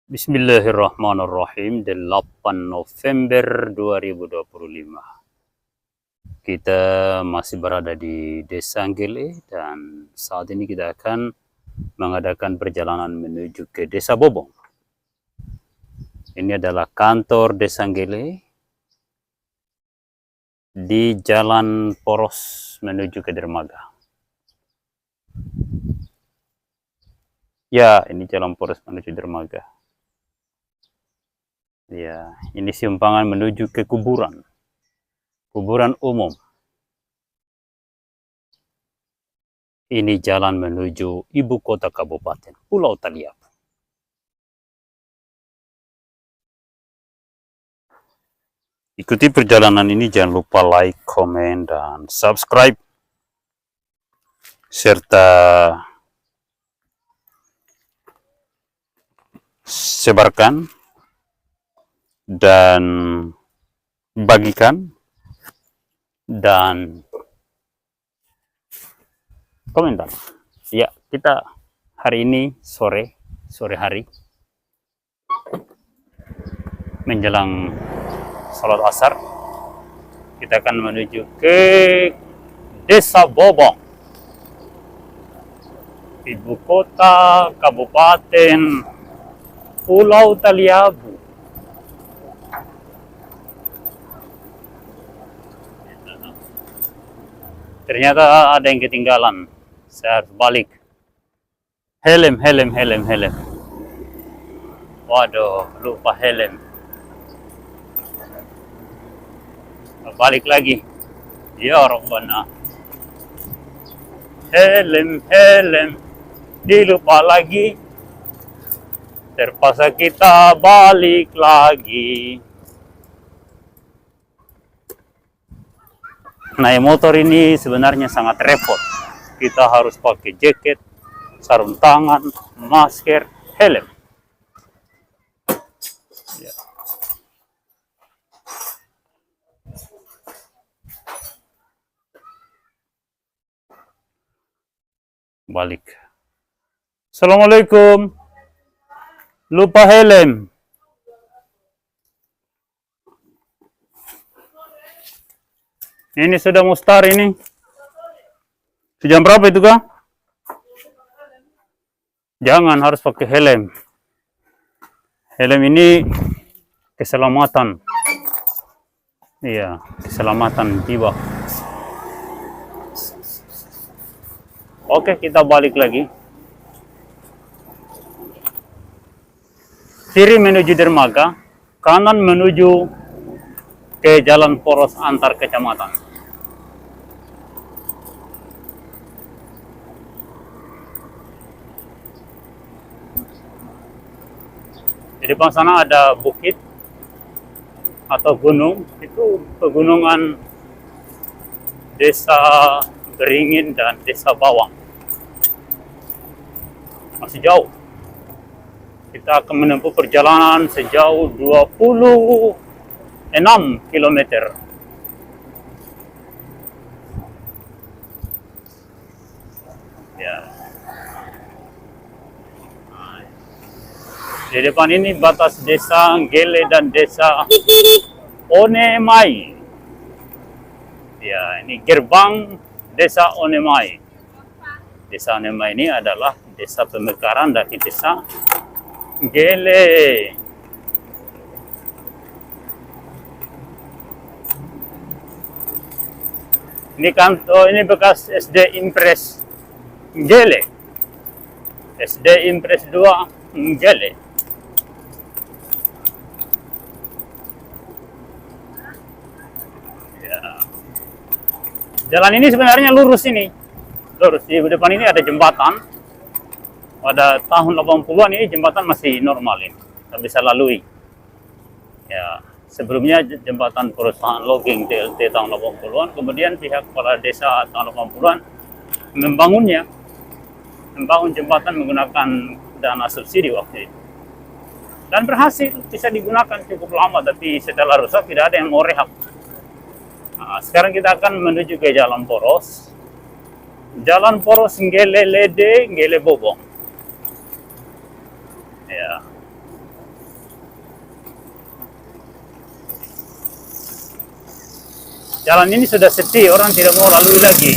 Bismillahirrahmanirrahim. 8 November 2025. Kita masih berada di Desa Nggele dan saat ini kita akan mengadakan perjalanan menuju ke Desa Bobong. Ini adalah kantor Desa Nggele di Jalan Poros menuju ke Dermaga. Ya, ini Jalan Poros menuju Dermaga. Ya, ini simpangan menuju ke kuburan umum. Ini jalan menuju ibu kota kabupaten Pulau Taliabu. Ikuti perjalanan ini, jangan lupa like, komen, dan subscribe, serta sebarkan dan bagikan dan komentar. Ya, kita hari ini sore hari menjelang salat asar, kita akan menuju ke Desa Bobong, ibu kota kabupaten Pulau Taliabu. Ternyata ada yang ketinggalan. Saya harus balik. Helm. Waduh, lupa helm. Balik lagi. Ya Rabbana. Helm. Dilupa lagi. Terpaksa kita balik lagi. Naik motor ini sebenarnya sangat repot. Kita harus pakai jaket, sarung tangan, masker, helm. Ya. Balik. Assalamualaikum. Lupa helm. Ini sudah mau start ini. Jam berapa itu kah? Jangan, harus pakai helm. Helm ini keselamatan. Iya, keselamatan jiwa. Oke, kita balik lagi. Kiri menuju Dermaga, kanan menuju ke jalan poros antar kecamatan. Di depan sana ada bukit atau gunung, itu pegunungan Desa Beringin dan Desa Bawang. Masih jauh. Kita akan menempuh perjalanan sejauh 26 km. Ya. Di depan ini batas Desa Nggele dan Desa Onemai. Ya, ini gerbang Desa Onemai. Desa Onemai ini adalah desa pemekaran dari Desa Nggele. Ini kantor, ini bekas SD Impres Nggele. SD Impres 2 Nggele. Jalan ini sebenarnya lurus ini. Lurus. Di depan ini ada jembatan. Pada tahun 80-an ini jembatan masih normal ini. Kita bisa lalui. Ya, sebelumnya jembatan perusahaan logging TLT tahun 80-an. Kemudian pihak kepala desa tahun 80-an membangunnya. Membangun jembatan menggunakan dana subsidi waktu itu. Dan berhasil, bisa digunakan cukup lama. Tapi setelah rusak tidak ada yang mau rehab. Nah, sekarang kita akan menuju ke Jalan Poros. Jalan Poros Nggele Lede, Nggele Bobong. Ya. Jalan ini sudah sepi, orang tidak mau lalui lagi.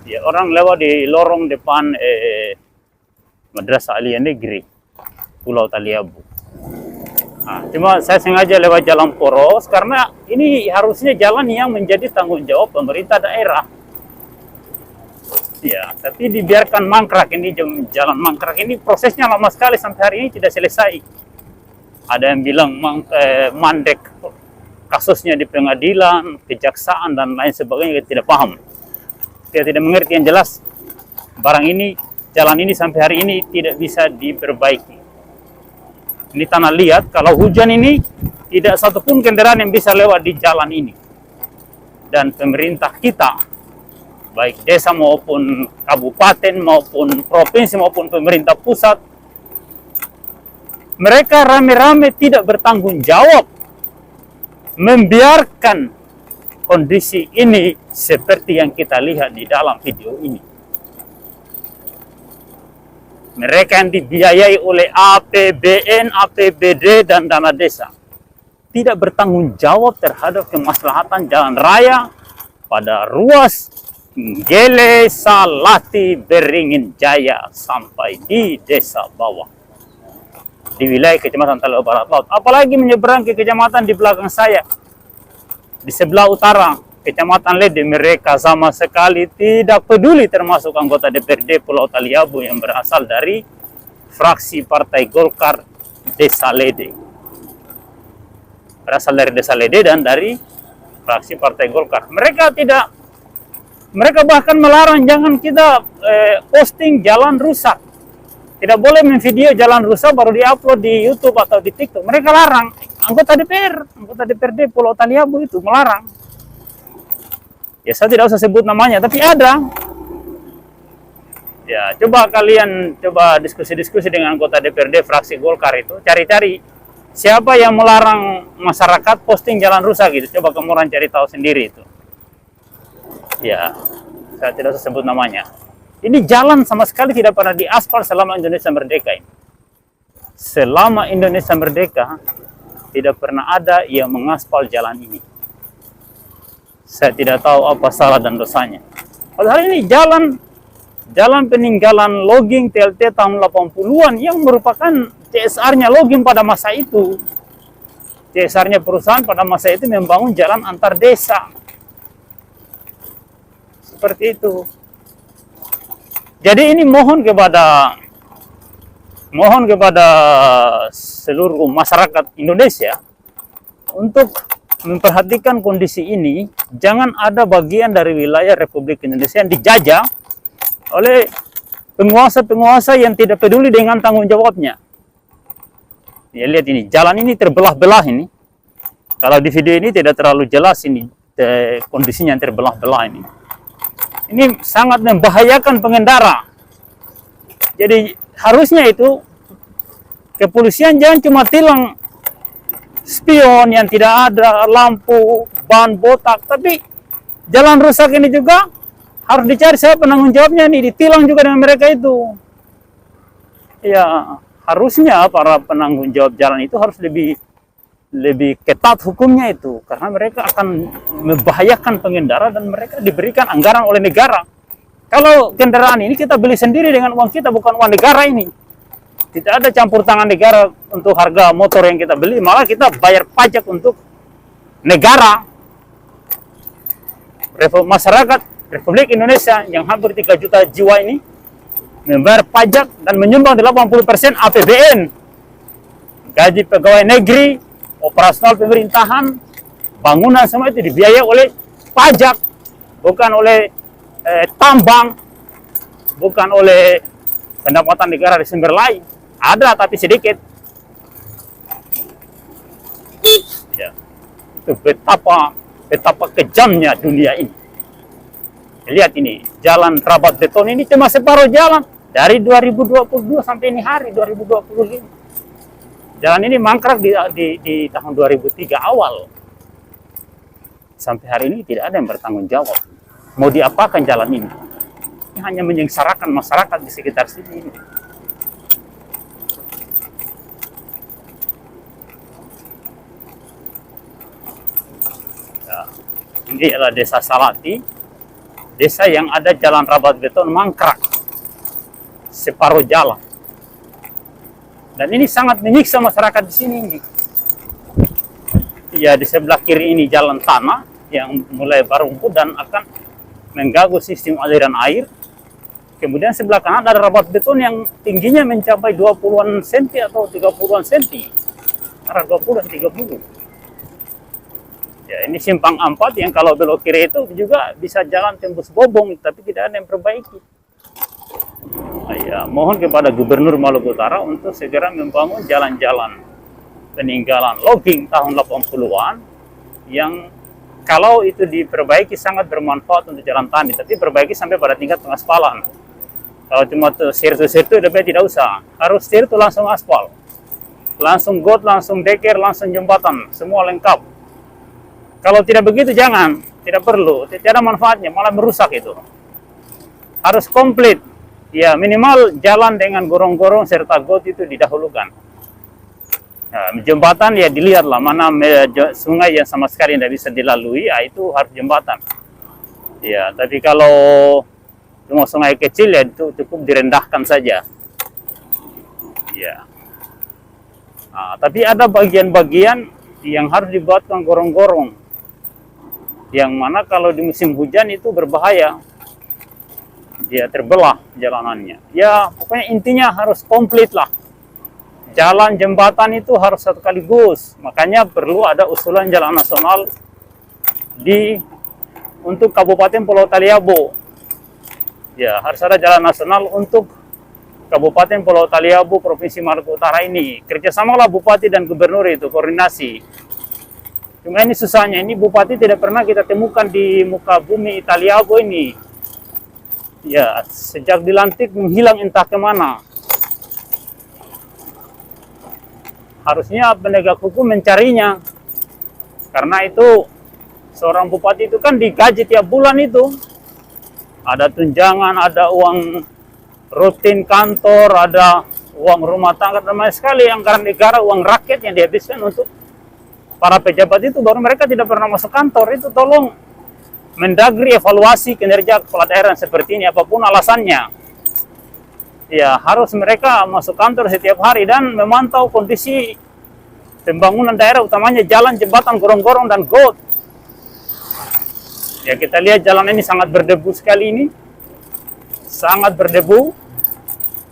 Ya, orang lewat di lorong depan Madrasah Aliyah Negeri Pulau Taliabu. Nah, cuma saya sengaja lewat jalan poros karena ini harusnya jalan yang menjadi tanggung jawab pemerintah daerah. Ya, tapi dibiarkan mangkrak ini, jalan mangkrak ini prosesnya lama sekali sampai hari ini tidak selesai. Ada yang bilang mandek kasusnya di pengadilan, kejaksaan dan lain sebagainya, kita tidak paham. Kita tidak mengerti yang jelas. Barang ini, jalan ini sampai hari ini tidak bisa diperbaiki. Ini tanah liat, kalau hujan ini tidak satupun kendaraan yang bisa lewat di jalan ini. Dan pemerintah kita, baik desa maupun kabupaten maupun provinsi maupun pemerintah pusat, mereka rame-rame tidak bertanggung jawab membiarkan kondisi ini seperti yang kita lihat di dalam video ini. Mereka yang dibiayai oleh APBN, APBD, dan dana desa tidak bertanggung jawab terhadap kemaslahatan jalan raya pada ruas Gele, Salati, Beringin Jaya sampai di desa bawah di wilayah Kecamatan Talaut Barat Laut. Apalagi menyeberang ke kecamatan di belakang saya, di sebelah utara Kecamatan Lede, mereka sama sekali tidak peduli, termasuk anggota DPRD Pulau Taliabu yang berasal dari fraksi Partai Golkar Desa Lede. Berasal dari Desa Lede dan dari fraksi Partai Golkar. Mereka bahkan melarang jangan kita posting jalan rusak. Tidak boleh memvideo jalan rusak baru diupload di YouTube atau di TikTok. Mereka larang. Anggota DPRD Pulau Taliabu itu melarang. Ya, saya tidak usah sebut namanya, tapi ada. Ya, coba kalian diskusi-diskusi dengan anggota DPRD fraksi Golkar itu, cari-cari siapa yang melarang masyarakat posting jalan rusak gitu. Coba kamu orang cari tahu sendiri itu. Ya, saya tidak usah sebut namanya. Ini jalan sama sekali tidak pernah diaspal selama Indonesia merdeka ini. Selama Indonesia merdeka, tidak pernah ada yang mengaspal jalan ini. Saya tidak tahu apa salah dan dosanya. Padahal ini jalan peninggalan logging TLT tahun 80-an yang merupakan CSR-nya logging pada masa itu. CSR-nya perusahaan pada masa itu membangun jalan antar desa. Seperti itu. Jadi ini mohon kepada seluruh masyarakat Indonesia untuk memperhatikan kondisi ini. Jangan ada bagian dari wilayah Republik Indonesia yang dijajah oleh penguasa-penguasa yang tidak peduli dengan tanggung jawabnya. Ya, lihat ini, jalan ini terbelah-belah ini. Kalau di video ini tidak terlalu jelas ini kondisinya yang terbelah-belah ini. Ini sangat membahayakan pengendara. Jadi harusnya itu kepolisian jangan cuma tilang spion yang tidak ada, lampu, ban botak, tapi jalan rusak ini juga harus dicari siapa penanggung jawabnya nih, ditilang juga dengan mereka itu. Ya, harusnya para penanggung jawab jalan itu harus lebih ketat hukumnya itu, karena mereka akan membahayakan pengendara dan mereka diberikan anggaran oleh negara. Kalau kendaraan ini kita beli sendiri dengan uang kita, bukan uang negara ini. Tidak ada campur tangan negara untuk harga motor yang kita beli, malah kita bayar pajak untuk negara. Masyarakat Republik Indonesia yang hampir 3 juta jiwa ini membayar pajak dan menyumbang 80% APBN. Gaji pegawai negeri, operasional pemerintahan, bangunan semua itu dibiayai oleh pajak, bukan oleh tambang, bukan oleh pendapatan negara di sumber lain. Ada tapi sedikit. Ya, itu betapa kejamnya dunia ini. Lihat ini, jalan Rabat Beton ini cuma separuh jalan dari 2022 sampai ini hari 2025. Jalan ini mangkrak di tahun 2003 awal. Sampai hari ini tidak ada yang bertanggung jawab. Mau diapakan jalan ini? Ini hanya menyengsarakan masyarakat di sekitar sini. Ya. Ini adalah desa Salati, desa yang ada jalan rabat beton mangkrak separuh jalan. Dan ini sangat menyiksa masyarakat di sini. Ya, di sebelah kiri ini jalan tanah yang mulai berrumput dan akan mengganggu sistem aliran air. Kemudian sebelah kanan ada rabat beton yang tingginya mencapai 20-an senti atau 30-an senti. Arah 20 dan 30. Ya, ini simpang 4 yang kalau belok kiri itu juga bisa jalan tembus Bobong, tapi tidak ada yang perbaiki. Ya, mohon kepada Gubernur Maluku Utara untuk segera membangun jalan-jalan peninggalan logging tahun 80-an yang kalau itu diperbaiki sangat bermanfaat untuk jalan tani, tapi perbaiki sampai pada tingkat pengaspalan. Kalau cuma sirtu-sirtu lebih tidak usah, harus sirtu langsung aspal, langsung got, langsung deker, langsung jembatan, semua lengkap. Kalau tidak begitu jangan, tidak perlu, tidak ada manfaatnya, malah merusak itu. Harus komplit. Ya, minimal jalan dengan gorong-gorong serta got itu didahulukan. Nah, jembatan ya dilihatlah mana sungai yang sama sekali tidak bisa dilalui, ya itu harus jembatan. Ya, tapi kalau cuma sungai kecil ya itu cukup direndahkan saja. Ya. Nah, tapi ada bagian-bagian yang harus dibuatkan gorong-gorong. Yang mana kalau di musim hujan itu berbahaya. Ya, terbelah jalanannya. Ya, pokoknya intinya harus komplit lah. Jalan jembatan itu harus satu sekaligus. Makanya perlu ada usulan jalan nasional untuk Kabupaten Pulau Taliabu. Ya, harus ada jalan nasional untuk Kabupaten Pulau Taliabu, Provinsi Maluku Utara ini. Kerjasamalah Bupati dan Gubernur itu, koordinasi. Cuma ini susahnya, ini Bupati tidak pernah kita temukan di muka bumi Taliabu ini. Ya, sejak dilantik menghilang entah kemana. Harusnya penegak hukum mencarinya. Karena itu, seorang bupati itu kan digaji tiap bulan itu. Ada tunjangan, ada uang rutin kantor, ada uang rumah tangga, dan banyak sekali anggaran negara, uang rakyat yang dihabiskan untuk para pejabat itu. Baru mereka tidak pernah masuk kantor. Itu tolong Mendagri evaluasi kinerja kepala daerah seperti ini, apapun alasannya. Ya, harus mereka masuk kantor setiap hari dan memantau kondisi pembangunan daerah, utamanya jalan, jembatan, gorong-gorong, dan got. Ya, kita lihat jalan ini sangat berdebu sekali ini. Sangat berdebu.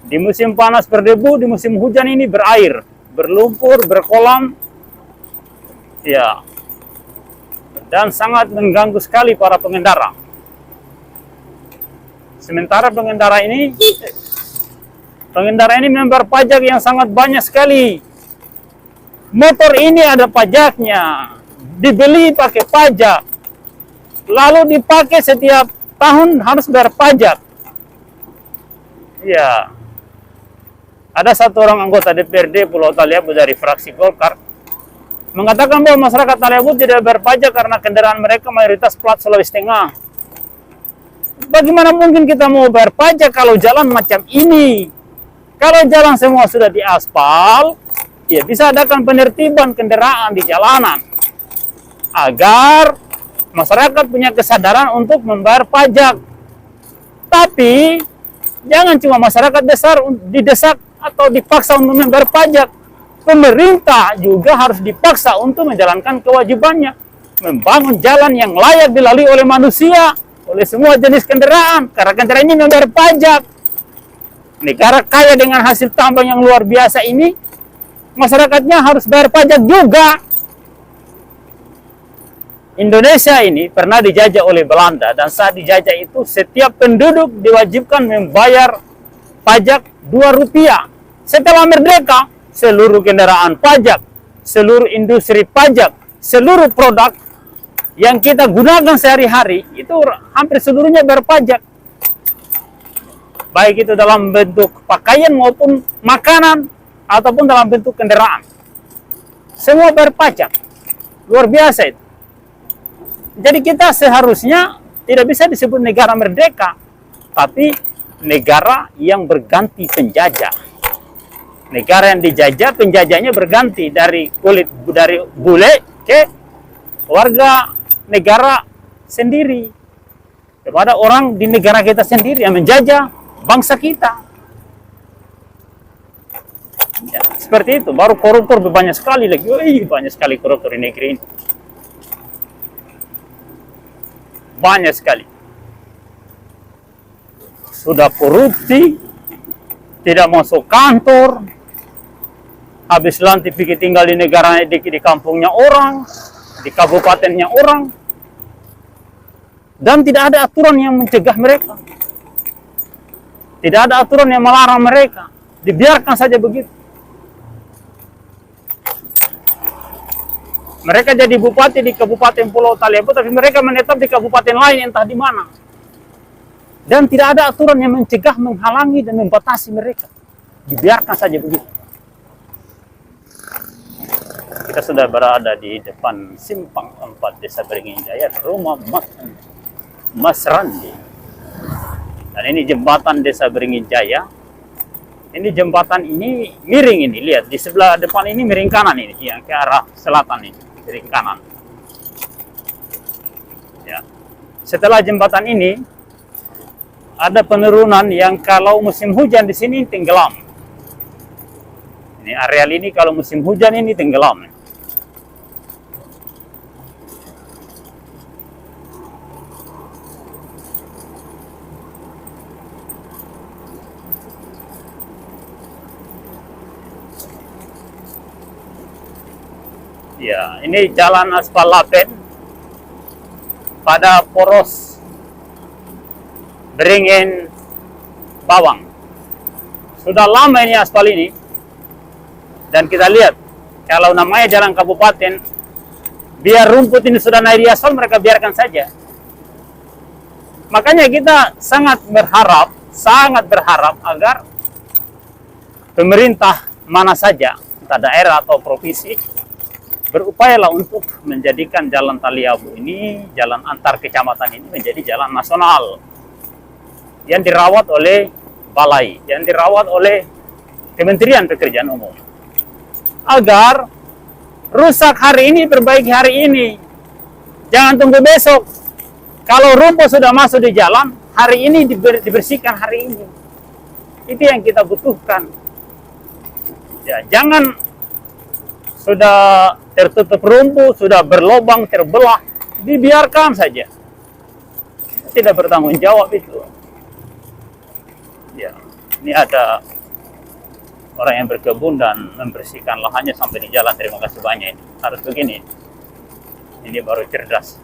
Di musim panas berdebu, di musim hujan ini berair, berlumpur, berkolam. Ya. Dan sangat mengganggu sekali para pengendara. Sementara pengendara ini membayar pajak yang sangat banyak sekali. Motor ini ada pajaknya, dibeli pakai pajak, lalu dipakai setiap tahun harus bayar pajak. Ya, ada satu orang anggota DPRD Pulau Taliabu dari fraksi Golkar mengatakan bahwa masyarakat Taliabu tidak bayar pajak karena kendaraan mereka mayoritas plat Sulawesi Tengah. Bagaimana mungkin kita mau bayar pajak kalau jalan macam ini? Kalau jalan semua sudah diaspal, ya bisa adakan penertiban kendaraan di jalanan agar masyarakat punya kesadaran untuk membayar pajak. Tapi jangan cuma masyarakat besar didesak atau dipaksa untuk membayar pajak. Pemerintah juga harus dipaksa untuk menjalankan kewajibannya, membangun jalan yang layak dilalui oleh manusia, oleh semua jenis kendaraan, karena kendaraan ini membayar pajak. Negara kaya dengan hasil tambang yang luar biasa ini, masyarakatnya harus bayar pajak juga. Indonesia ini pernah dijajah oleh Belanda, dan saat dijajah itu setiap penduduk diwajibkan membayar pajak Rp2. Setelah merdeka, seluruh kendaraan pajak, seluruh industri pajak, seluruh produk yang kita gunakan sehari-hari itu hampir seluruhnya bayar pajak. Baik itu dalam bentuk pakaian maupun makanan ataupun dalam bentuk kendaraan. Semua bayar pajak. Luar biasa itu. Jadi kita seharusnya tidak bisa disebut negara merdeka, tapi negara yang berganti penjajah. Negara yang dijajah, penjajahnya berganti dari bule ke warga negara sendiri, kepada orang di negara kita sendiri yang menjajah bangsa kita. Ya, seperti itu. Baru koruptor banyak sekali lagi. Banyak sekali koruptor di negeri ini. Banyak sekali. Sudah korupsi, tidak masuk kantor, habis lantai pikir tinggal di negara, di kampungnya orang, di kabupatennya orang, dan tidak ada aturan yang mencegah mereka. Tidak ada aturan yang melarang mereka. Dibiarkan saja begitu. Mereka jadi bupati di Kabupaten Pulau Taliabu, tapi mereka menetap di kabupaten lain entah di mana. Dan tidak ada aturan yang mencegah, menghalangi, dan membatasi mereka. Dibiarkan saja begitu. Kita sudah berada di depan Simpang 4 Desa Beringin Jaya, rumah Mas Randi. Dan ini jembatan Desa Beringin Jaya. Ini jembatan ini miring ini, lihat di sebelah depan ini miring kanan ini, yang ke arah selatan ini, miring kanan. Ya. Setelah jembatan ini ada penurunan yang kalau musim hujan di sini tenggelam. Ini areal ini kalau musim hujan ini tenggelam. Ya, ini jalan aspal lapen pada poros Beringin Bawang. Sudah lama ini aspal ini. Dan kita lihat, kalau namanya jalan kabupaten, biar rumput ini sudah naik di aspal, mereka biarkan saja. Makanya kita sangat berharap agar pemerintah mana saja, entah daerah atau provinsi, berupayalah untuk menjadikan jalan Taliabu ini, jalan antar kecamatan ini menjadi jalan nasional yang dirawat oleh balai, yang dirawat oleh Kementerian Pekerjaan Umum. Agar rusak hari ini, perbaiki hari ini. Jangan tunggu besok. Kalau rumput sudah masuk di jalan, hari ini dibersihkan hari ini. Itu yang kita butuhkan. Ya, jangan sudah tertutup rumput, sudah berlobang, terbelah, dibiarkan saja. Tidak bertanggung jawab itu. Ya, ini ada orang yang berkebun dan membersihkan lahannya sampai di jalan. Terima kasih banyak ini. Harus begini. Ini baru cerdas.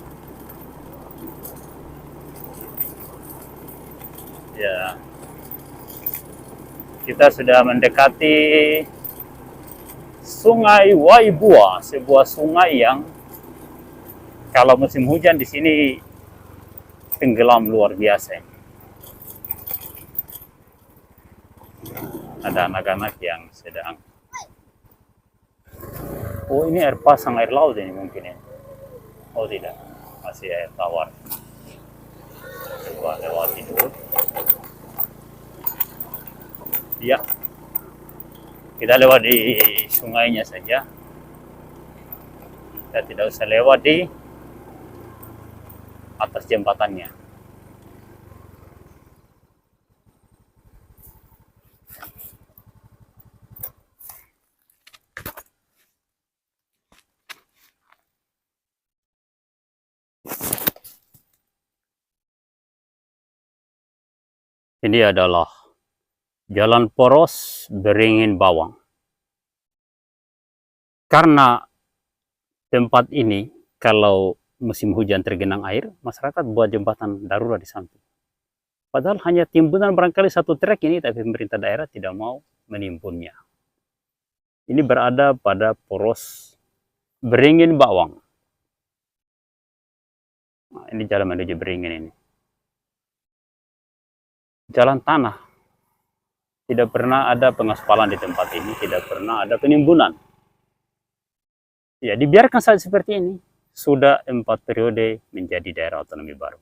Ya. Kita sudah mendekati Sungai Waibua, sebuah sungai yang kalau musim hujan di sini tenggelam luar biasa. Ada anak-anak yang sedang. Oh, ini air pasang, air laut ini mungkin ya. Oh tidak, masih air tawar. Coba lewati dulu. Ya. Kita lewat di sungainya saja. Kita tidak usah lewat di atas jembatannya. Ini adalah Jalan Poros Beringin Bawang. Karena tempat ini kalau musim hujan tergenang air, masyarakat buat jembatan darurat di samping. Padahal hanya timbunan barangkali satu trek ini, tapi pemerintah daerah tidak mau menimbunnya. Ini berada pada Poros Beringin Bawang. Nah, ini jalan menuju Beringin ini. Jalan tanah. Tidak pernah ada pengaspalan di tempat ini, tidak pernah ada penimbunan. Ya, dibiarkan saja seperti ini. Sudah 4 periode menjadi daerah otonomi baru.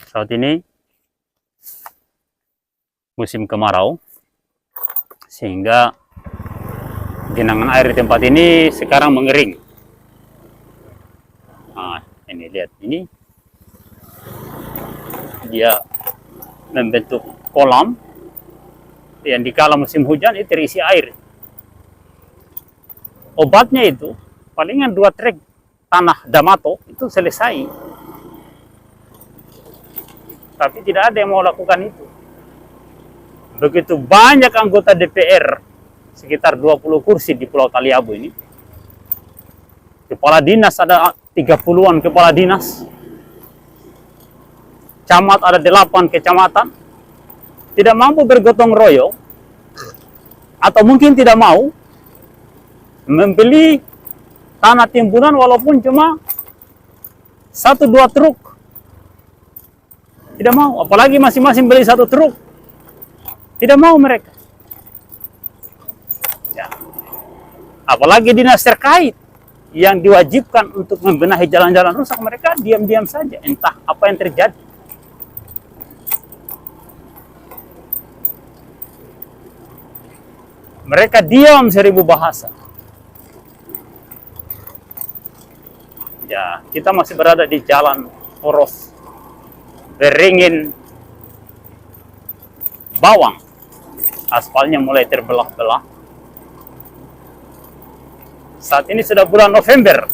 Saat ini musim kemarau. sehingga genangan air di tempat ini sekarang mengering. Nah, ini lihat, ini dia membentuk kolam yang dikala musim hujan itu terisi air. Obatnya itu palingan 2 trek tanah Damato itu selesai. Tapi tidak ada yang mau lakukan itu. Begitu banyak anggota DPR, sekitar 20 kursi di Pulau Taliabu ini. Kepala dinas ada 30-an kepala dinas. Camat ada 8 kecamatan. Tidak mampu bergotong royong, atau mungkin tidak mau membeli tanah timbunan walaupun cuma 1-2 truk. Tidak mau, apalagi masing-masing beli 1 truk. Tidak mau mereka. Ya. Apalagi dinas terkait yang diwajibkan untuk membenahi jalan-jalan rusak, mereka diam-diam saja, entah apa yang terjadi. Mereka diam 1000 bahasa. Ya, kita masih berada di jalan poros beringin bawang. Aspalnya mulai terbelah-belah. Saat ini sudah bulan November.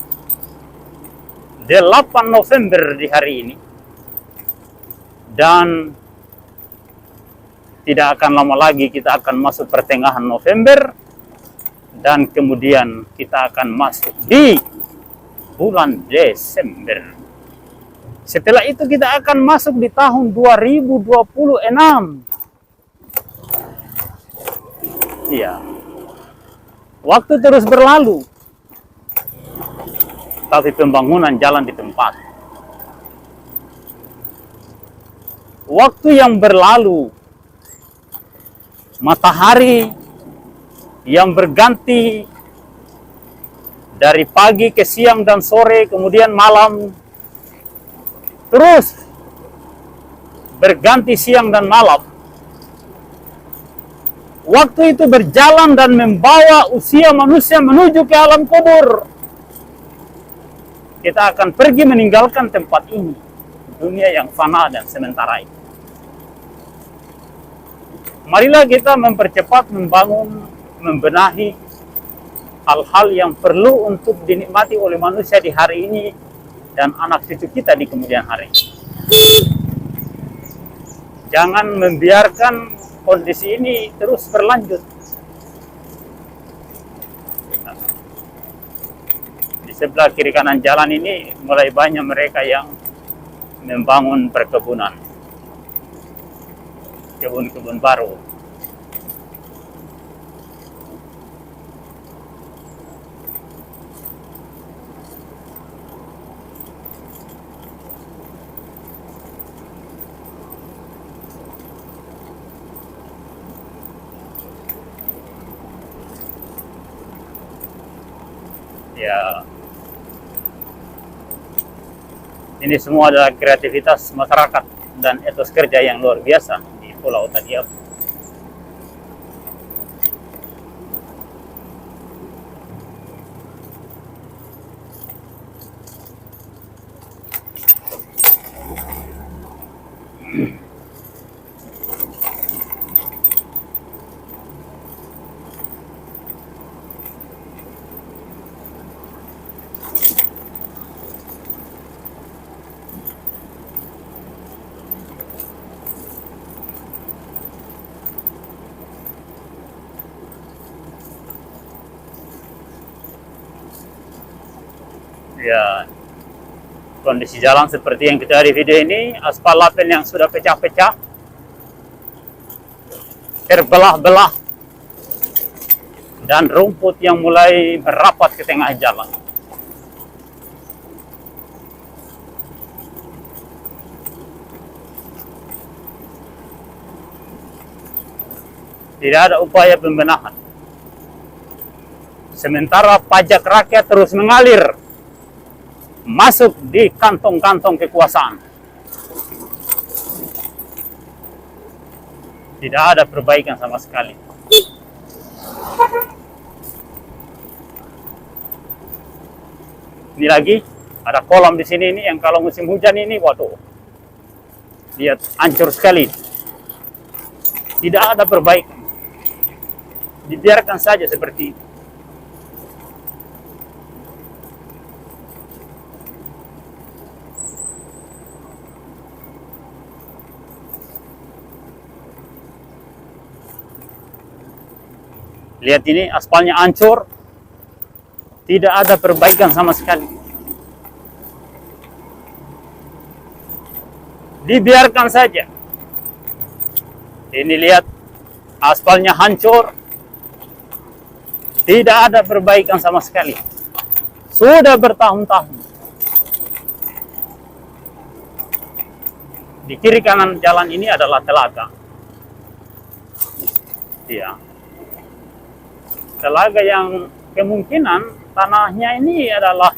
8 November di hari ini. Dan tidak akan lama lagi kita akan masuk pertengahan November. Dan kemudian kita akan masuk di bulan Desember. Setelah itu kita akan masuk di tahun 2026. Iya. Waktu terus berlalu. Tapi pembangunan jalan di tempat. Waktu yang berlalu. Matahari yang berganti dari pagi ke siang dan sore, kemudian malam, terus berganti siang dan malam. Waktu itu berjalan dan membawa usia manusia menuju ke alam kubur. Kita akan pergi meninggalkan tempat ini, dunia yang fana dan sementara ini. Marilah kita mempercepat membangun, membenahi hal-hal yang perlu untuk dinikmati oleh manusia di hari ini dan anak cucu kita di kemudian hari. Jangan membiarkan kondisi ini terus berlanjut. Di sebelah kiri kanan jalan ini mulai banyak mereka yang membangun perkebunan, kebun-kebun baru. Ya, ini semua adalah kreativitas masyarakat dan etos kerja yang luar biasa di Pulau Taliabu. Ya, kondisi jalan seperti yang kita lihat di video ini, aspal lapen yang sudah pecah-pecah, terbelah-belah, dan rumput yang mulai merapat ke tengah jalan. Tidak ada upaya pembenahan. Sementara pajak rakyat terus mengalir masuk di kantong-kantong kekuasaan. Tidak ada perbaikan sama sekali. Ini lagi ada kolam di sini ini yang kalau musim hujan ini, waduh, lihat hancur sekali. Tidak ada perbaikan. Dibiarkan saja seperti itu. Lihat ini, aspalnya hancur. Tidak ada perbaikan sama sekali. Dibiarkan saja. Ini lihat, aspalnya hancur. Tidak ada perbaikan sama sekali. Sudah bertahun-tahun. Di kiri kanan jalan ini adalah telaga. Ya. Telaga yang kemungkinan tanahnya ini adalah,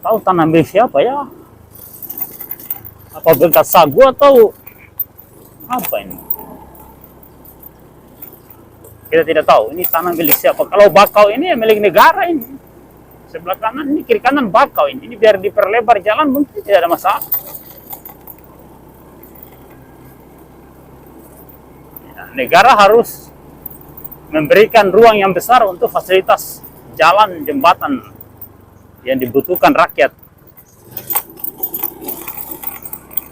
tahu tanah milik siapa ya? Apa bekas sagu atau apa ini? Kita tidak tahu. Ini tanah milik siapa. Kalau bakau ini ya milik negara ini. Sebelah kanan ini, kiri kanan bakau ini. Ini biar diperlebar jalan mungkin tidak ada masalah. Ya, negara harus memberikan ruang yang besar untuk fasilitas jalan, jembatan yang dibutuhkan rakyat.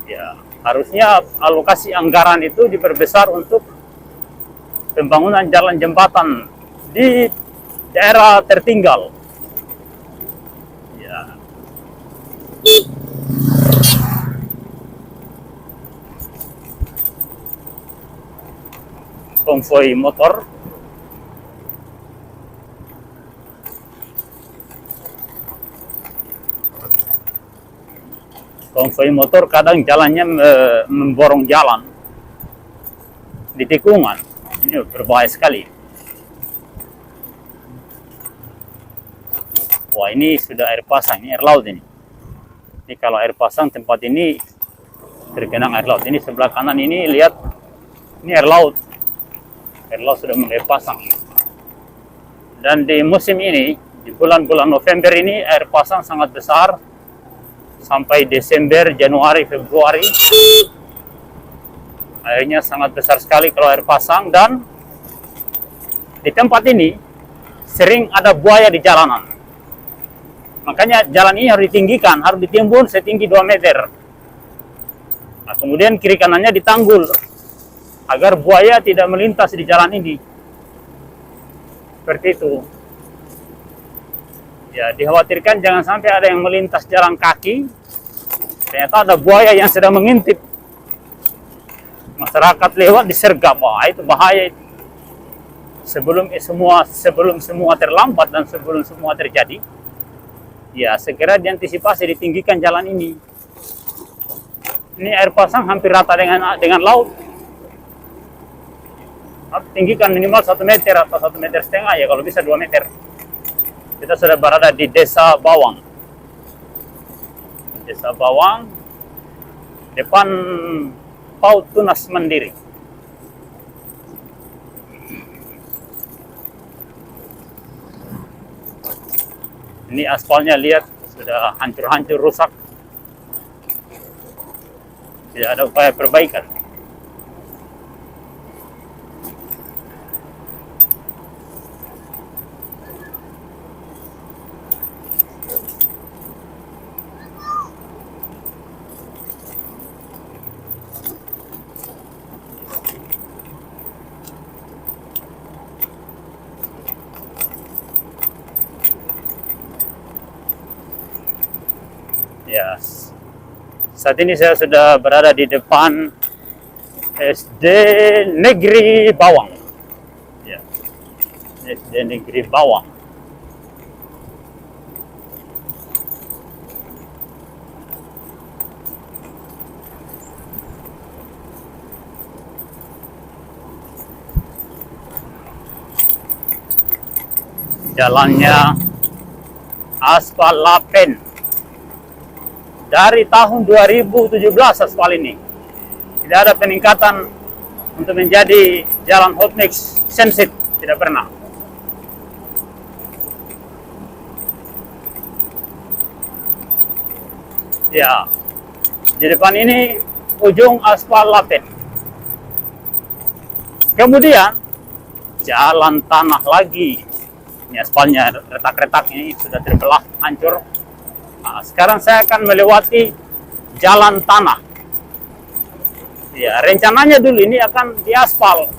Ya, harusnya alokasi anggaran itu diperbesar untuk pembangunan jalan jembatan di daerah tertinggal. Ya. Konvoi motor. Konvoi motor kadang jalannya memborong jalan di tikungan. Ini berbahaya sekali. Wah, ini sudah air pasang, ini air laut ini. Ini kalau air pasang tempat ini tergenang air laut. Ini sebelah kanan ini lihat, ini air laut. Air laut sudah mulai pasang. Dan di musim ini, di bulan-bulan November ini air pasang sangat besar. Sampai Desember, Januari, Februari, airnya sangat besar sekali kalau air pasang. Dan di tempat ini sering ada buaya di jalanan. Makanya jalan ini harus ditinggikan, harus ditimbun setinggi 2 meter. Nah, kemudian kiri kanannya ditanggul agar buaya tidak melintas di jalan ini. Seperti itu. Ya, dikhawatirkan jangan sampai ada yang melintas jalan kaki. Ternyata ada buaya yang sedang mengintip. Masyarakat lewat disergap. Wah, itu bahaya itu. Sebelum semua terlambat dan sebelum semua terjadi, ya segera diantisipasi, ditinggikan jalan ini. Ini air pasang hampir rata dengan laut. Harus tinggikan minimal 1 meter atau 1,5 meter ya, kalau bisa 2 meter. Kita sudah berada di Desa Bawang. Desa Bawang, depan PAUD Tunas Mandiri. Ini aspalnya lihat sudah hancur-hancur, rusak. Tidak ada upaya perbaikan. Yes. Saat ini saya sudah berada di depan SD Negeri Bawang. Ya. SD Negeri Bawang. Jalannya aspal lapen. Dari tahun 2017 aspal ini tidak ada peningkatan untuk menjadi jalan hot mix sensit, tidak pernah. Ya, di depan ini ujung aspal lapet. Kemudian jalan tanah lagi. Ini aspalnya retak-retak ini sudah terbelah, hancur. Nah, sekarang saya akan melewati jalan tanah. Ya, rencananya dulu ini akan diaspal.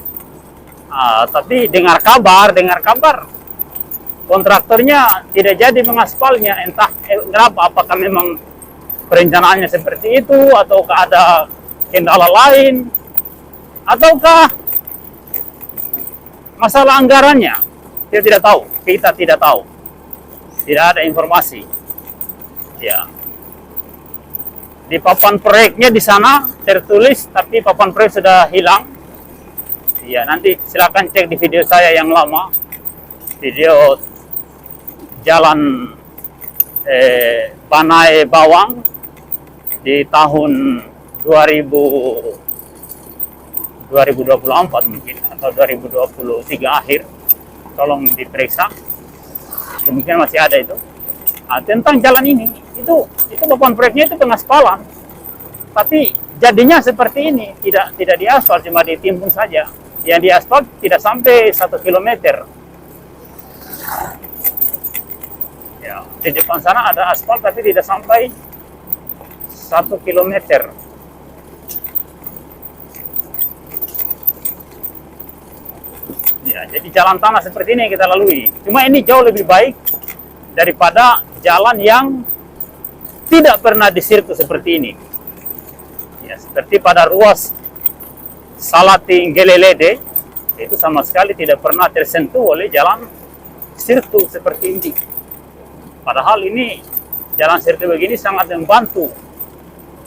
Tapi dengar kabar kontraktornya tidak jadi mengaspalnya. Entah kenapa, apakah memang perencanaannya seperti itu, ataukah ada kendala lain, ataukah masalah anggarannya. Kita tidak tahu. Tidak ada informasi. Ya. Di papan proyeknya di sana tertulis, tapi papan proyek sudah hilang. Ya, nanti silakan cek di video saya yang lama. Video jalan Panai Bawang di tahun 2024 mungkin, atau 2023 akhir. Tolong diperiksa. Kemungkinan masih ada itu. Tentang jalan ini, itu papan proyeknya itu pengaspalan, tapi jadinya seperti ini, tidak diaspal, cuma ditimbun saja. Yang diaspal tidak sampai 1 kilometer. Ya, di depan sana ada aspal tapi tidak sampai 1 kilometer. Ya, jadi jalan tanah seperti ini yang kita lalui. Cuma ini jauh lebih baik daripada jalan yang tidak pernah disirku seperti ini. Ya, seperti pada ruas Salating Gelelede, itu sama sekali tidak pernah tersentuh oleh jalan sirku seperti ini. Padahal ini jalan sirku begini sangat membantu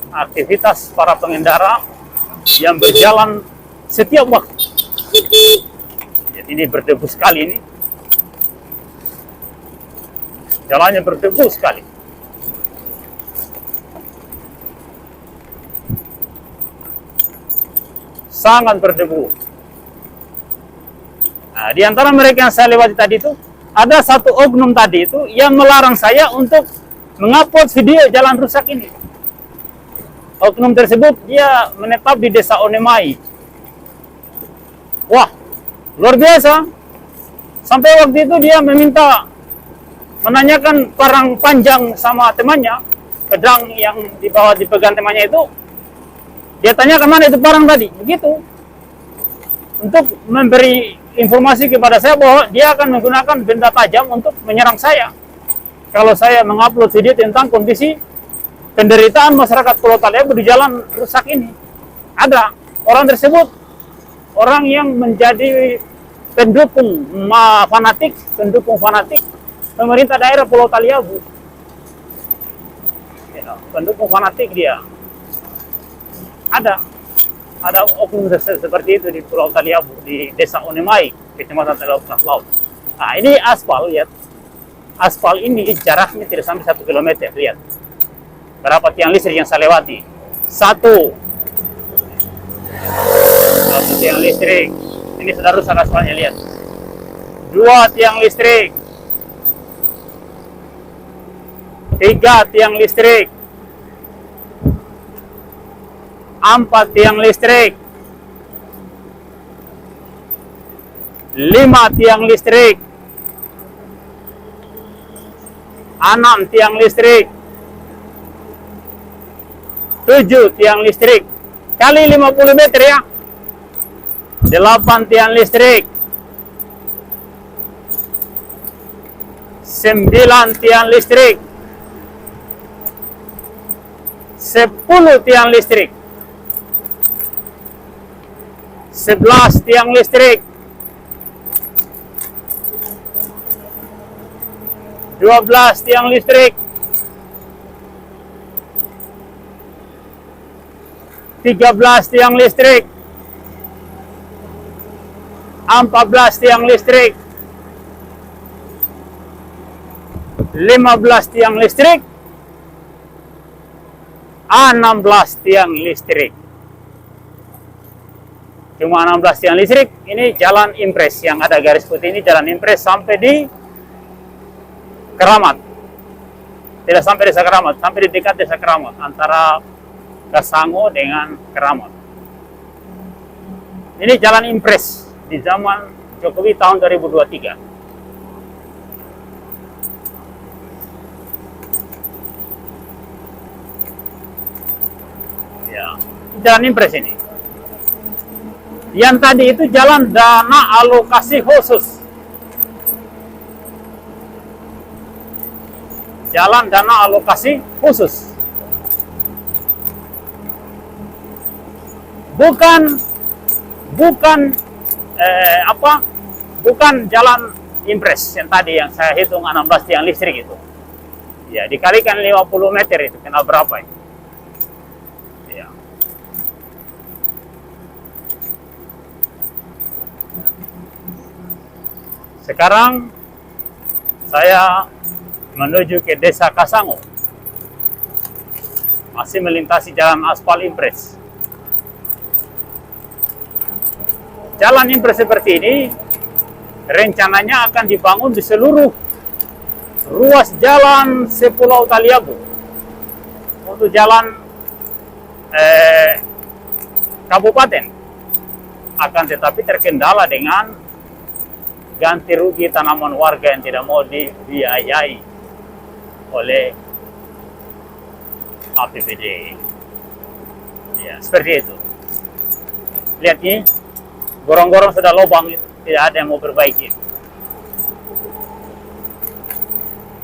aktivitas para pengendara yang berjalan setiap waktu. Jadi ini berdebu sekali ini. Jalannya berdebu sekali. Sangat berdebu. Nah, di antara mereka yang saya lewati tadi itu, ada satu oknum tadi itu yang melarang saya untuk mengupload video jalan rusak ini. Oknum tersebut dia menetap di desa Onemai. Wah, luar biasa. Sampai waktu itu dia menanyakan parang panjang sama temannya, pedang yang dipegang temannya itu. Dia tanya kemana itu parang tadi, begitu. Untuk memberi informasi kepada saya bahwa dia akan menggunakan benda tajam untuk menyerang saya. Kalau saya mengupload video tentang kondisi penderitaan masyarakat Pulau Taliabu di jalan rusak ini. Ada orang tersebut, orang yang menjadi pendukung fanatik pemerintah daerah Pulau Taliabu. Pendukung fanatik dia. Ada oknum seperti itu di Pulau Taliabu, di desa Onemai, kecamatan Teluk Laut. Nah, ini aspal, lihat. Aspal ini jaraknya tidak sampai 1 kilometer, lihat. Berapa tiang listrik yang saya lewati? Satu tiang listrik. Ini sudah rusak aspalnya, lihat. 2 tiang listrik. 3 tiang listrik. 4 tiang listrik, 5 tiang listrik, 6 tiang listrik, 7 tiang listrik, kali 50 meter ya, 8 tiang listrik, 9 tiang listrik, 10 tiang listrik, 11 tiang listrik, 12 tiang listrik, 13 tiang listrik, 14 tiang listrik, 15 tiang listrik, 16 tiang listrik. Cuma 16 tiang listrik. Ini jalan impres yang ada garis putih ini, jalan impres sampai di Keramat. Tidak sampai desa Keramat, sampai di dekat desa Keramat, antara Kasango dengan Keramat. Ini jalan impres di zaman Jokowi tahun 2023. Ya, jalan impres ini. Yang tadi itu jalan dana alokasi khusus. Jalan dana alokasi khusus. Bukan bukan jalan impres yang tadi yang saya hitung 16 tiang listrik itu. Ya, dikalikan 50 meter itu kena berapa ini? Ya. Sekarang saya menuju ke desa Kasango. Masih melintasi jalan aspal impres. Jalan impres seperti ini rencananya akan dibangun di seluruh ruas jalan Sepulau Taliabu untuk jalan kabupaten, akan tetapi terkendala dengan ganti rugi tanaman warga yang tidak mau dibiayai oleh APBD. Ya, seperti itu. Lihat ini, gorong-gorong sudah lubang, tidak ada yang mau perbaiki.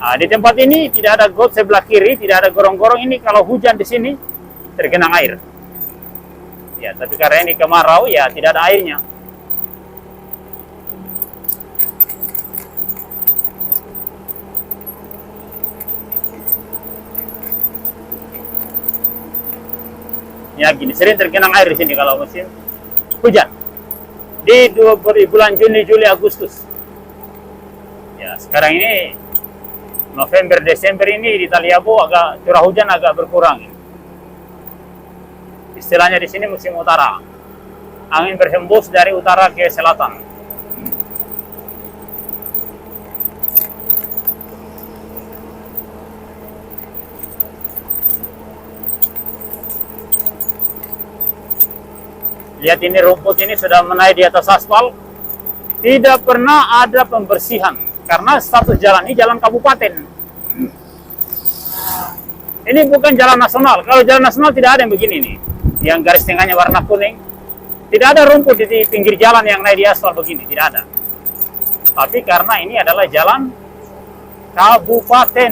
Nah, di tempat ini tidak ada got sebelah kiri, tidak ada gorong-gorong ini. Kalau hujan di sini tergenang air. Ya, tapi karena ini kemarau, ya tidak ada airnya. Ya gini, sering tergenang air di sini kalau musim hujan. Di bulan Juni, Juli, Agustus. Ya, sekarang ini November, Desember ini di Taliabu agak curah hujan agak berkurang. Istilahnya di sini musim utara. Angin berhembus dari utara ke selatan. Lihat ini, rumput ini sudah menaik di atas aspal. Tidak pernah ada pembersihan karena status jalan ini jalan kabupaten. Ini bukan jalan nasional. Kalau jalan nasional tidak ada yang begini nih, yang garis tengahnya warna kuning. Tidak ada rumput di pinggir jalan yang naik di aspal begini, tidak ada. Tapi karena ini adalah jalan kabupaten,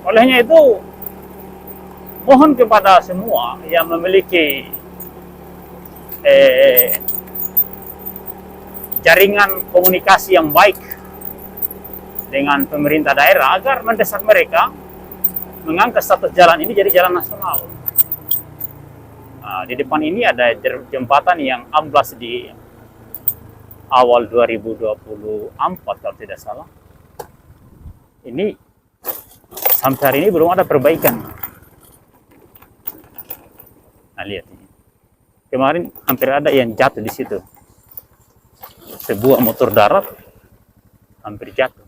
olehnya itu mohon kepada semua yang memiliki jaringan komunikasi yang baik dengan pemerintah daerah agar mendesak mereka mengangkat status jalan ini jadi jalan nasional. Nah, di depan ini ada jembatan yang amblas di awal 2024 kalau tidak salah. Ini sampai hari ini belum ada perbaikan. Nah, lihat ini. Kemarin hampir ada yang jatuh di situ. Sebuah motor darat hampir jatuh.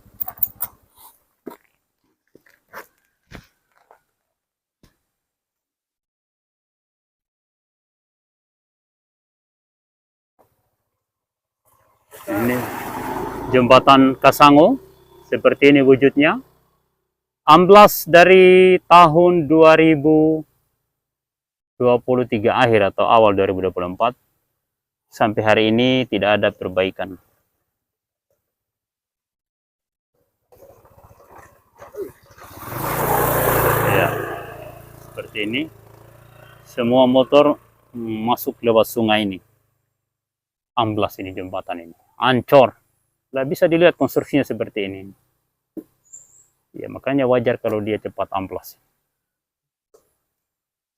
Ini jembatan Kasango, seperti ini wujudnya. Amblas dari tahun 2023 akhir atau awal 2024 sampai hari ini tidak ada perbaikan. Ya, seperti ini. Semua motor masuk lewat sungai ini. Amblas ini jembatan ini. Ancor. Nggak bisa dilihat konstruksinya seperti ini. Ya, makanya wajar kalau dia cepat amblas.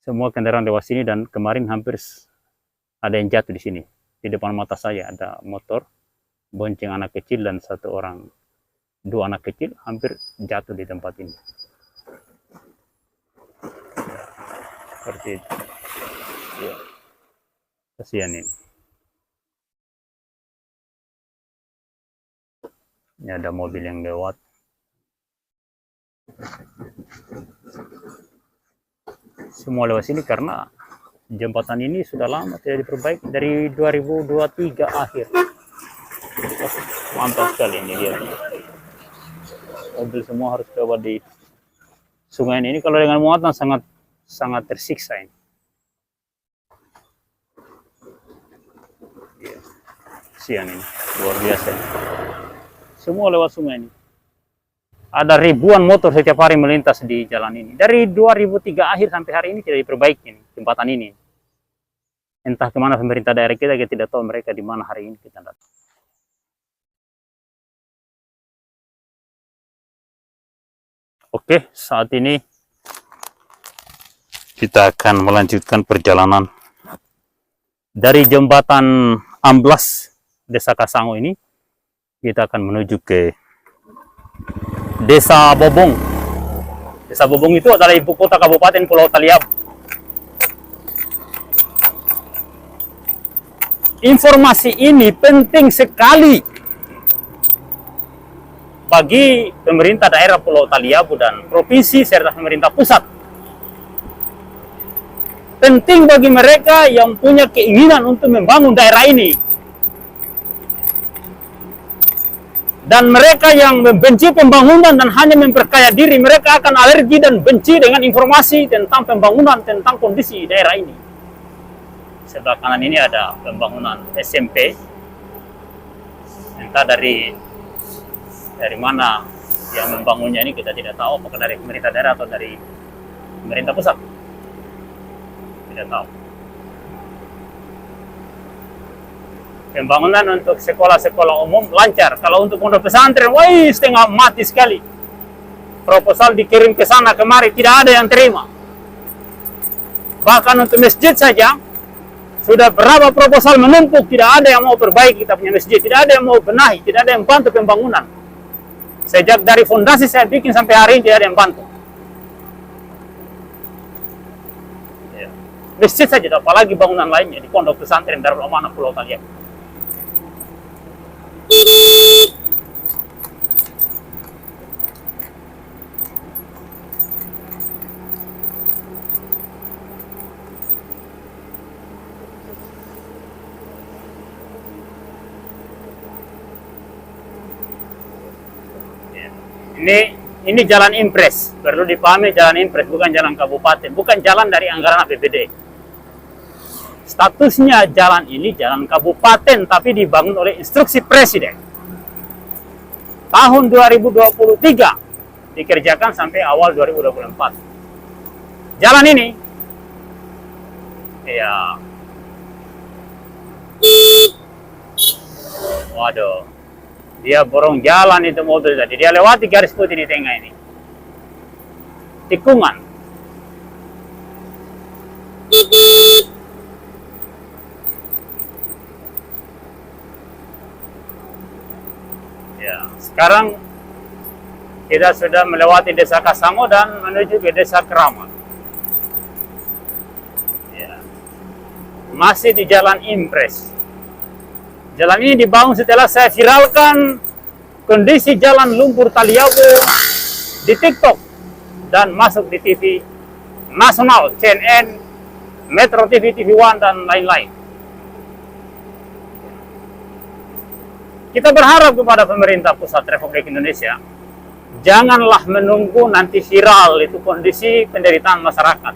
Semua kendaraan lewat sini dan kemarin hampir ada yang jatuh di sini. Di depan mata saya ada motor bonceng anak kecil dan dua anak kecil hampir jatuh di tempat ini. Seperti itu. Ya. Kasihan ini. Ini ada mobil yang lewat. Semua lewat sini karena jembatan ini sudah lama tidak diperbaiki dari 2023 akhir. Mantap sekali ini dia. Mobil semua harus lewat di sungai ini. Kalau dengan muatan sangat tersiksa ini. Siang ini luar biasa ini. Semua lewat sungai ini. Ada ribuan motor setiap hari melintas di jalan ini. Dari 2003 akhir sampai hari ini tidak diperbaiki ini, jembatan ini. Entah kemana pemerintah daerah kita tidak tahu mereka di mana hari ini kita datang. Oke, saat ini kita akan melanjutkan perjalanan dari jembatan Amblas Desa Kasango ini. Kita akan menuju ke Desa Bobong. Desa Bobong itu adalah ibu kota Kabupaten Pulau Taliabu. Informasi ini penting sekali bagi pemerintah daerah Pulau Taliabu dan provinsi serta pemerintah pusat. Penting bagi mereka yang punya keinginan untuk membangun daerah ini. Dan mereka yang membenci pembangunan dan hanya memperkaya diri, mereka akan alergi dan benci dengan informasi tentang pembangunan, tentang kondisi daerah ini. Sebelah kanan ini ada pembangunan SMP. Entah dari mana yang membangunnya ini kita tidak tahu, apakah dari pemerintah daerah atau dari pemerintah pusat. Tidak tahu. Pembangunan untuk sekolah-sekolah umum lancar. Kalau untuk pondok pesantren, wah setengah mati sekali. Proposal dikirim ke sana kemari, tidak ada yang terima. Bahkan untuk masjid saja, sudah berapa proposal menumpuk, tidak ada yang mau perbaiki kita punya masjid, tidak ada yang mau benahi, tidak ada yang bantu pembangunan. Sejak dari fondasi saya bikin sampai hari ini tidak ada yang bantu. Ya. Masjid saja, apalagi bangunan lainnya di pondok pesantren Darul Amanah Pulau Taliabu. Ini jalan impres, perlu dipahami jalan impres, bukan jalan kabupaten, bukan jalan dari anggaran APBD. Statusnya jalan ini jalan kabupaten, tapi dibangun oleh instruksi presiden. Tahun 2023 dikerjakan sampai awal 2024. Jalan ini, ya, waduh. Dia borong jalan itu mobil tadi. Dia lewati garis putih di tengah ini. Tikungan. Ya, sekarang kita sudah melewati Desa Kasango dan menuju ke Desa Keramat. Ya. Masih di jalan impres. Jalan ini dibangun setelah saya viralkan kondisi jalan lumpur Taliabu di TikTok dan masuk di TV nasional, CNN, Metro TV, TV One, dan lain-lain. Kita berharap kepada pemerintah pusat Republik Indonesia, janganlah menunggu nanti viral itu kondisi penderitaan masyarakat.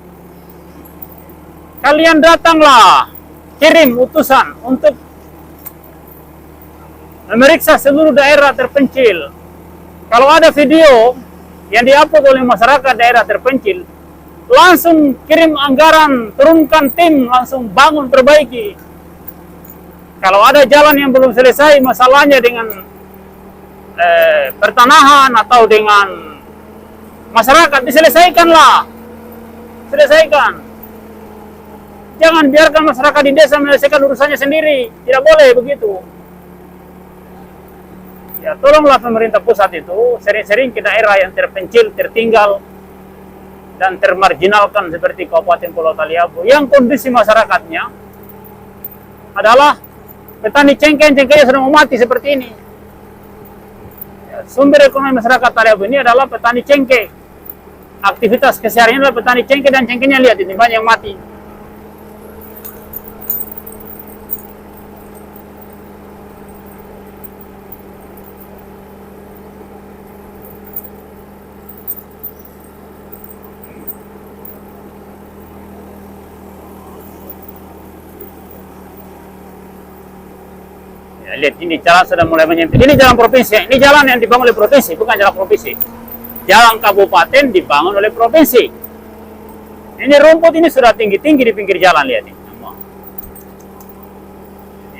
Kalian datanglah, kirim utusan untuk memeriksa seluruh daerah terpencil. Kalau ada video yang diupload oleh masyarakat daerah terpencil, langsung kirim anggaran, turunkan tim, langsung bangun, perbaiki. Kalau ada jalan yang belum selesai masalahnya dengan pertanahan atau dengan masyarakat, diselesaikanlah. Selesaikan. Jangan biarkan masyarakat di desa menyelesaikan urusannya sendiri. Tidak boleh begitu. Ya, tolonglah pemerintah pusat itu sering-sering ke daerah yang terpencil, tertinggal, dan termarginalkan seperti Kabupaten Pulau Taliabu, yang kondisi masyarakatnya adalah petani cengkeh-cengkehnya sudah mau mati seperti ini. Ya, sumber ekonomi masyarakat Taliabu ini adalah petani cengkeh. aktivitas keseharian adalah petani cengkeh, dan cengkehnya lihat ini banyak yang mati. Ya, lihat ini jalan sudah mulai menyempit. Ini jalan provinsi. Ini jalan yang dibangun oleh provinsi, bukan jalan provinsi. Jalan kabupaten dibangun oleh provinsi. Ini rumput ini sudah tinggi-tinggi di pinggir jalan, lihat ini.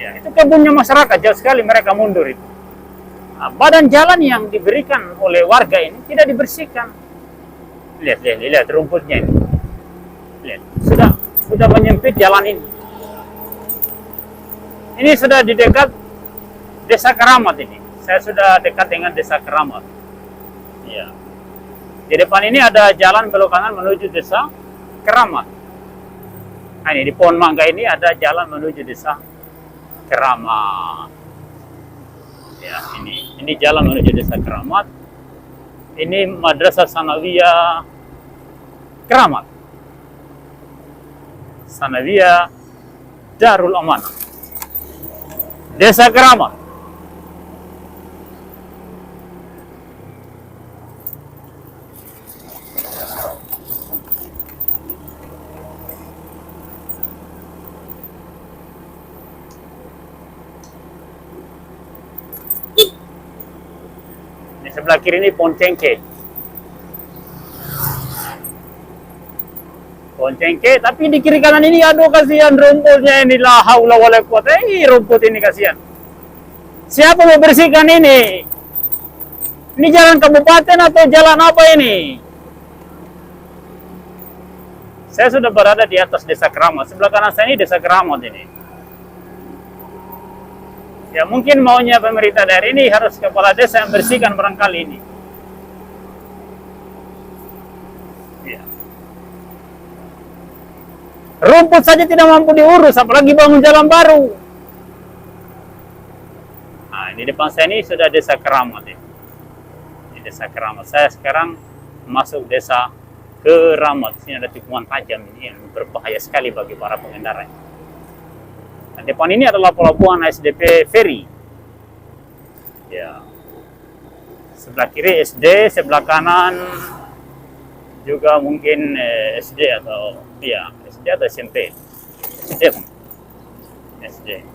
Ya, itu kebunnya masyarakat, jauh sekali mereka mundur itu. Nah, badan jalan yang diberikan oleh warga ini tidak dibersihkan. Lihat rumputnya ini. Lihat, sudah menyempit jalan ini. Ini sudah di dekat Desa Keramat ini. Saya sudah dekat dengan Desa Keramat. Ya. Di depan ini ada jalan belok kanan menuju Desa Keramat. Nah, ini di pohon mangga ini ada jalan menuju Desa Keramat. Ya, ini jalan menuju Desa Keramat. Ini Madrasah Sanawiyah Keramat. Sanawiyah Darul Amanah. Desa Keramat. Di sebelah kiri ini pohon cengkeh. Pohon cengkeh, tapi di kiri kanan ini aduh kasihan rumputnya ini, la haula wala quwata. Rumput ini kasihan. Siapa mau bersihkan ini? Ini jalan kabupaten atau jalan apa ini? Saya sudah berada di atas Desa Keramat. Sebelah kanan saya ini Desa Keramat ini. Ya mungkin maunya pemerintah daerah ini harus kepala desa yang bersihkan barangkali ini. Ya. Rumput saja tidak mampu diurus, apalagi bangun jalan baru. Nah, ini depan saya ini sudah Desa Keramat ya. Ini Desa Keramat. Saya sekarang masuk Desa Keramat. Sini ada tikungan tajam ini yang berbahaya sekali bagi para pengendara. Nah, depan ini adalah pelabuhan SDP Ferry. Ya. Sebelah kiri SD, sebelah kanan juga mungkin SD atau ya SD atau SMP. SD.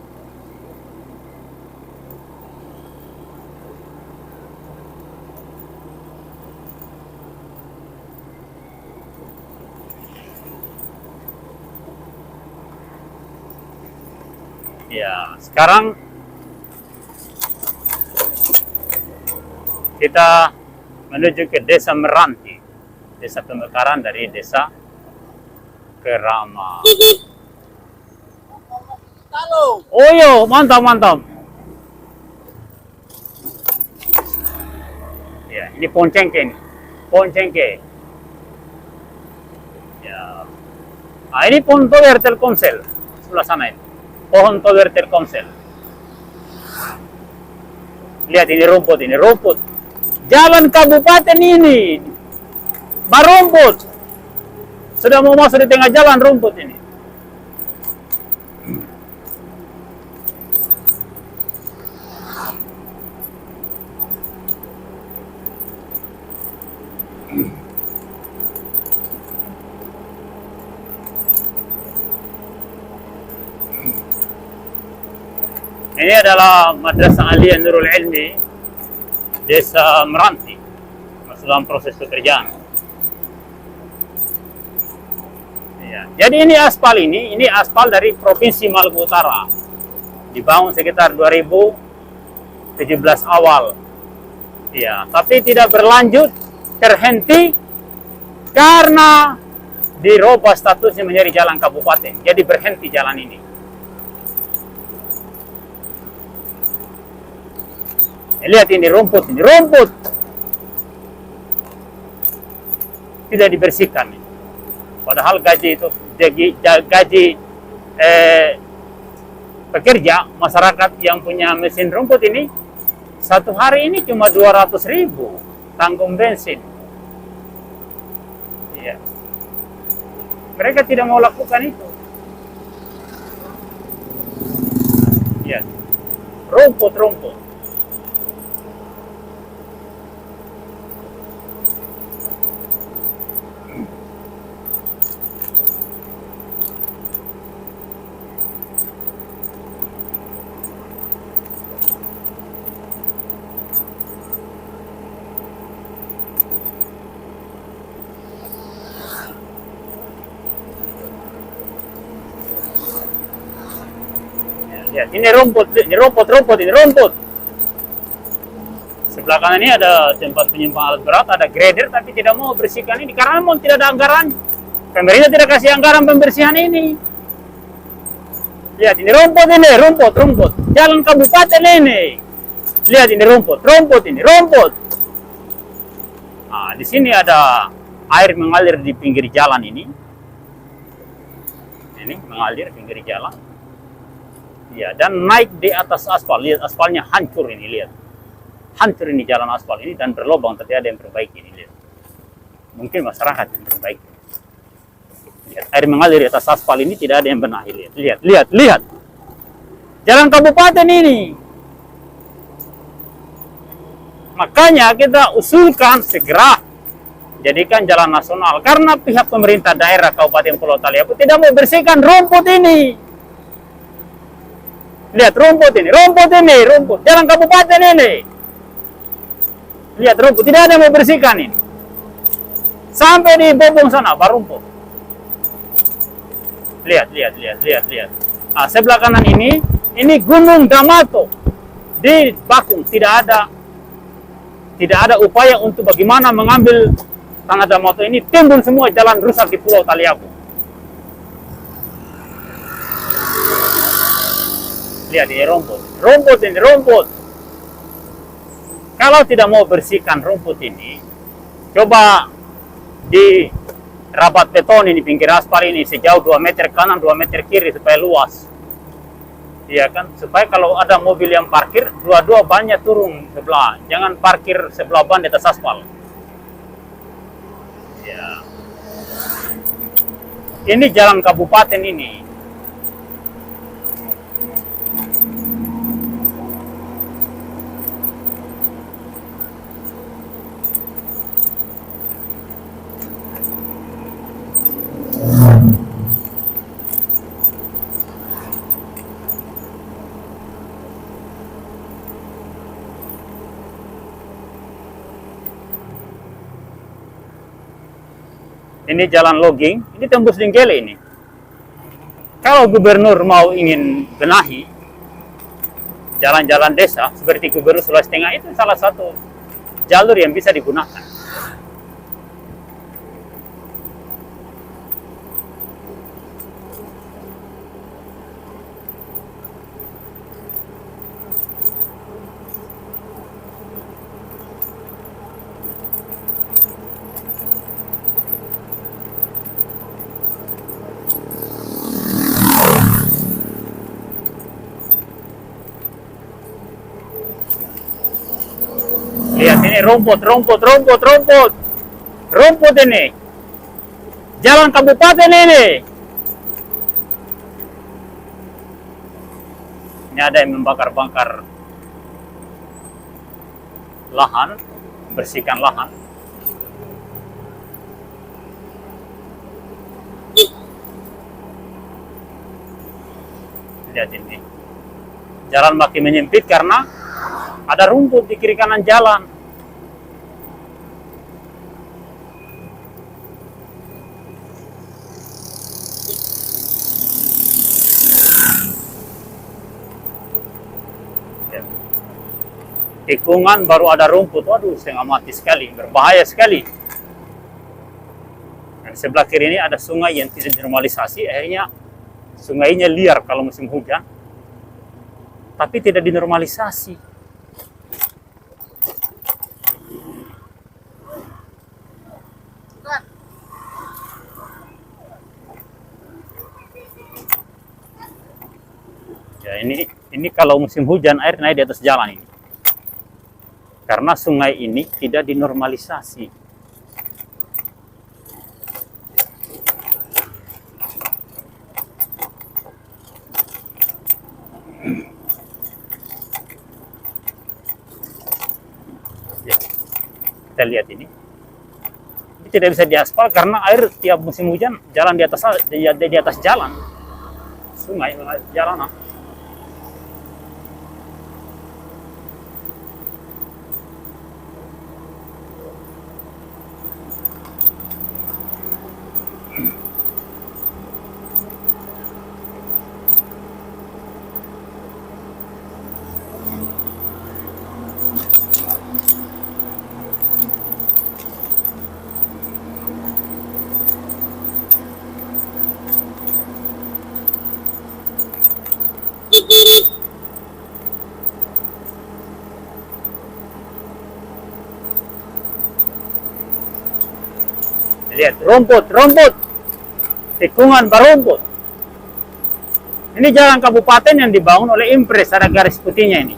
Ya, sekarang kita menuju ke Desa Meranti, desa pemekaran dari Desa Keramat. Halo. Oh yo, mantap. Ya, ini pohon cengkeh, Ya, nah, ini pohon tower Telkomsel sebelah sana ini. Pohon tower Telkomsel. Lihat ini rumput. Jalan kabupaten ini barumput. Sudah mau masuk di tengah jalan rumput ini. Ini adalah Madrasah Aliyah Nurul Ilmi Desa Meranti, masih dalam proses pekerjaan. Ya. Jadi ini aspal dari Provinsi Maluku Utara, dibangun sekitar 2017 awal. Ya, tapi tidak berlanjut, terhenti karena dirubah statusnya menjadi jalan kabupaten. Jadi berhenti jalan ini. Lihat ini rumput. Tidak dibersihkan. Padahal gaji pekerja masyarakat yang punya mesin rumput ini satu hari ini cuma 200.000 tanggung bensin. Ya. Mereka tidak mau lakukan itu. Ya. Rumput. Ya, ini rumput. Sebelah kanan ini ada tempat penyimpanan alat berat, ada grader, tapi tidak mau bersihkan ini karena memang tidak ada anggaran. Pemerintah tidak kasih anggaran pembersihan ini. Lihat ini rumput. Jalan kabupaten ini. Lihat ini rumput. Nah, di sini ada air mengalir di pinggir jalan ini. Ini mengalir pinggir jalan. Ya, dan naik di atas aspal. Lihat aspalnya hancur ini, lihat. Hancur ini jalan aspal ini dan berlubang, tapi ada yang perbaiki ini, lihat. Mungkin masyarakat yang perbaiki. Lihat, air mengalir di atas aspal ini tidak ada yang benahi, lihat. Jalan kabupaten ini. Makanya kita usulkan segera jadikan jalan nasional karena pihak pemerintah daerah Kabupaten Pulau Taliabu tidak mau bersihkan rumput ini. Lihat rumput ini, jalan kabupaten ini. Lihat rumput, tidak ada yang mau bersihkan ini. Sampai di bobong sana, baru rumput. Lihat. Nah, sebelah kanan ini Gunung Damato. Di Bakung tidak ada upaya untuk bagaimana mengambil tanah Damato ini, timbul semua jalan rusak di Pulau Taliabu. Lihat ini rumput. Kalau tidak mau bersihkan rumput ini, coba di rabat beton ini pinggir aspal ini sejauh 2 meter kanan 2 meter kiri supaya luas. Iya kan, supaya kalau ada mobil yang parkir, dua-dua bannya turun sebelah, jangan parkir sebelah ban di atas aspal. Ya. Ini jalan kabupaten ini. Ini jalan logging, ini tembus Dinggele ini. Kalau gubernur mau ingin benahi jalan-jalan desa seperti Gubernur Sulawesi Tengah, itu salah satu jalur yang bisa digunakan. Lihat ini rumput ini. Jalan kabupaten ini. Ini ada yang membakar-bakar lahan, membersihkan lahan. Lihat ini. Jalan makin menyempit karena ada rumput di kiri kanan jalan. Tikungan baru ada rumput, waduh, setengah mati sekali, berbahaya sekali. Dan sebelah kiri ini ada sungai yang tidak dinormalisasi, akhirnya sungainya liar kalau musim hujan, tapi tidak dinormalisasi. Ya, ini kalau musim hujan air naik di atas jalan ini. Karena sungai ini tidak dinormalisasi. kita lihat ini tidak bisa diaspal karena air tiap musim hujan jalan di atas jalan sungai jalanan. Lihat rumput, tikungan berumput. Ini jalan kabupaten yang dibangun oleh Impres, ada garis putihnya ini.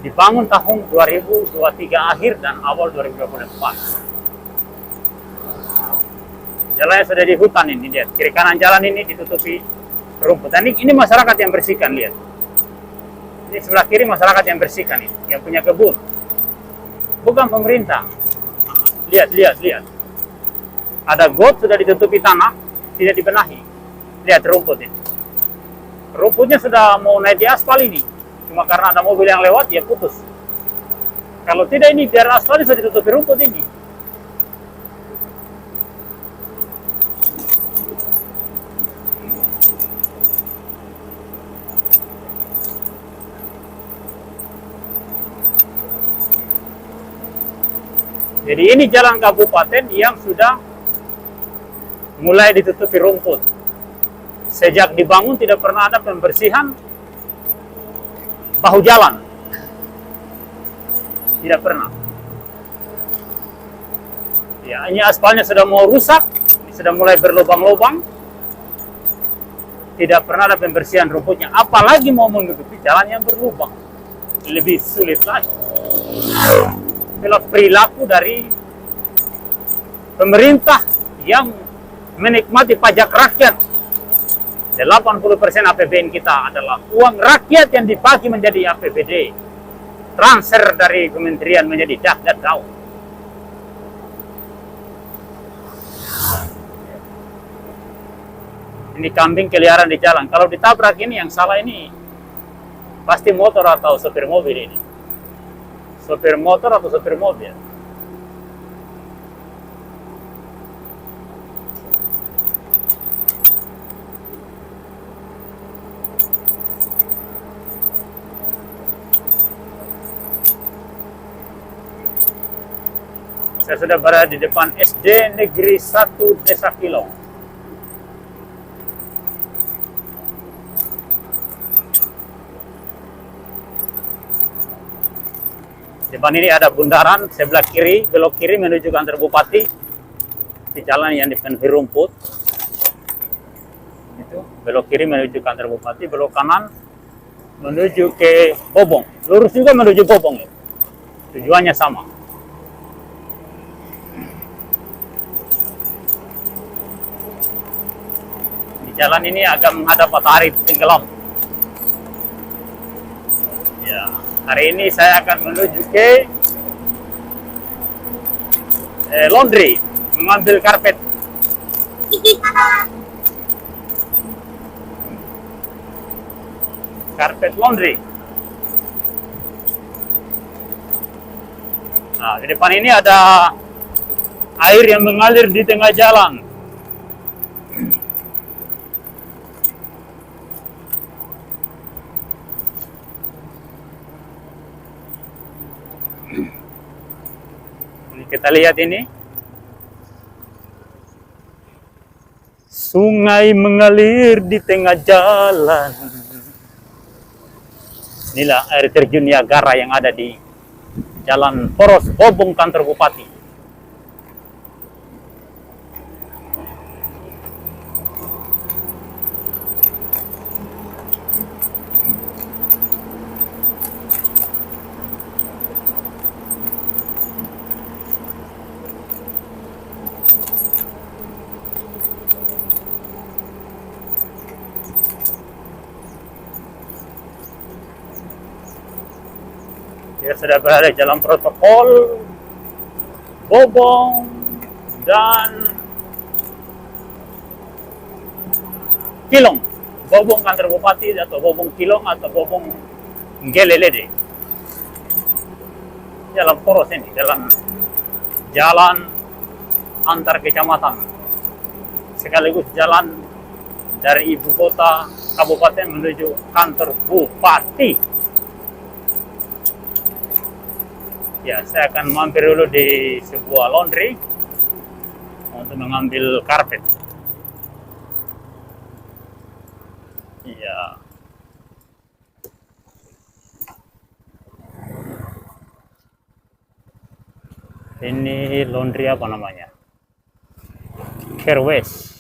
Dibangun tahun 2023 akhir dan awal 2024. Jalannya sudah di hutan ini, lihat. Kiri kanan jalan ini ditutupi rumput. Dan ini masyarakat yang bersihkan, lihat. Ini sebelah kiri masyarakat yang bersihkan ini, yang punya kebun. Bukan pemerintah. Lihat. Ada got sudah ditutupi tanah, tidak dibenahi. Lihat rumput ini. Rumputnya sudah mau naik di aspal ini. Cuma karena ada mobil yang lewat, dia putus. Kalau tidak ini, biar aspalnya sudah ditutupi rumput ini. Jadi ini jalan kabupaten yang sudah mulai ditutupi rumput. Sejak dibangun tidak pernah ada pembersihan bahu jalan. Tidak pernah. Ya, ini aspalnya sudah mau rusak, sudah mulai berlubang-lubang. Tidak pernah ada pembersihan rumputnya. Apalagi mau menutupi jalan yang berlubang. Lebih sulit lagi. Itulah perilaku dari pemerintah yang menikmati pajak rakyat. 80% APBN kita adalah uang rakyat yang dibagi menjadi APBD. Transfer dari kementerian menjadi dak dan daun. Ini kambing keliaran di jalan. Kalau ditabrak ini, yang salah ini pasti motor atau sopir mobil ini. Sopir motor atau sopir mobil. Saya sudah berada di depan SD Negeri 1 Desa Kilong. Depan ini ada bundaran, sebelah kiri, belok kiri menuju kantor bupati. Di jalan yang dipenuhi rumput. Itu, belok kiri menuju kantor bupati, belok kanan menuju ke Bobong. Lurus juga menuju Bobong. Tujuannya sama. Di jalan ini agak menghadap matahari tenggelam. Ya. Hari ini saya akan menuju ke laundry, mengambil karpet. Karpet laundry. Nah, di depan ini ada air yang mengalir di tengah jalan. Kita lihat ini. Sungai mengalir di tengah jalan. Inilah air terjun Niagara yang ada di Jalan Poros Bobong kantor bupati. Dia sudah berada dalam protokol Bobong dan Kilong. Bobong kantor bupati atau Bobong Kilong atau Bobong Gelelede. Jalan poros ini, jalan antar kecamatan, sekaligus jalan dari ibu kota kabupaten menuju kantor bupati. Ya, saya akan mampir dulu di sebuah laundry untuk mengambil karpet. Ya. Ini laundry apa namanya? Kerwes.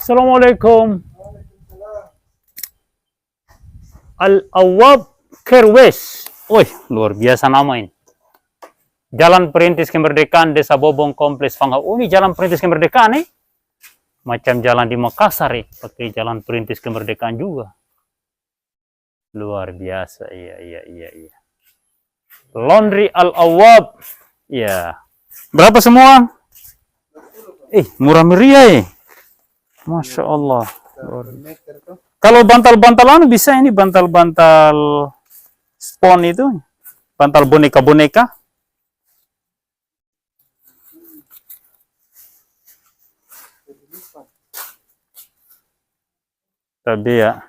Assalamualaikum. Al-Awwab Kerwes. Wih, luar biasa nama ini. Jalan Perintis Kemerdekaan Desa Bobong Kompleks Fangau. Oh, ini jalan Perintis Kemerdekaan nih. Macam jalan di Makassar nih, pakai jalan Perintis Kemerdekaan juga. Luar biasa, iya. Laundry Al-Awwab. Ya. Berapa semua? Murah meriah ya. Masya Allah. Kalau bantal-bantalan bisa ini bantal-bantal spon itu, bantal boneka-boneka. Tapi ya,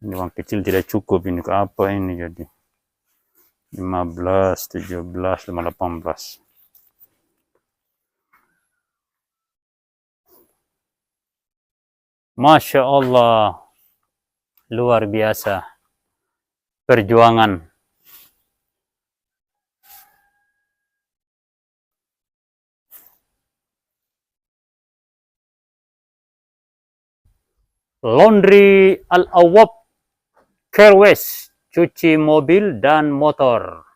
ini uang kecil tidak cukup ini, ke apa ini jadi 15, 17, 18. Masya Allah, luar biasa perjuangan. Laundry Al-Awwab Kerwes, cuci mobil dan motor.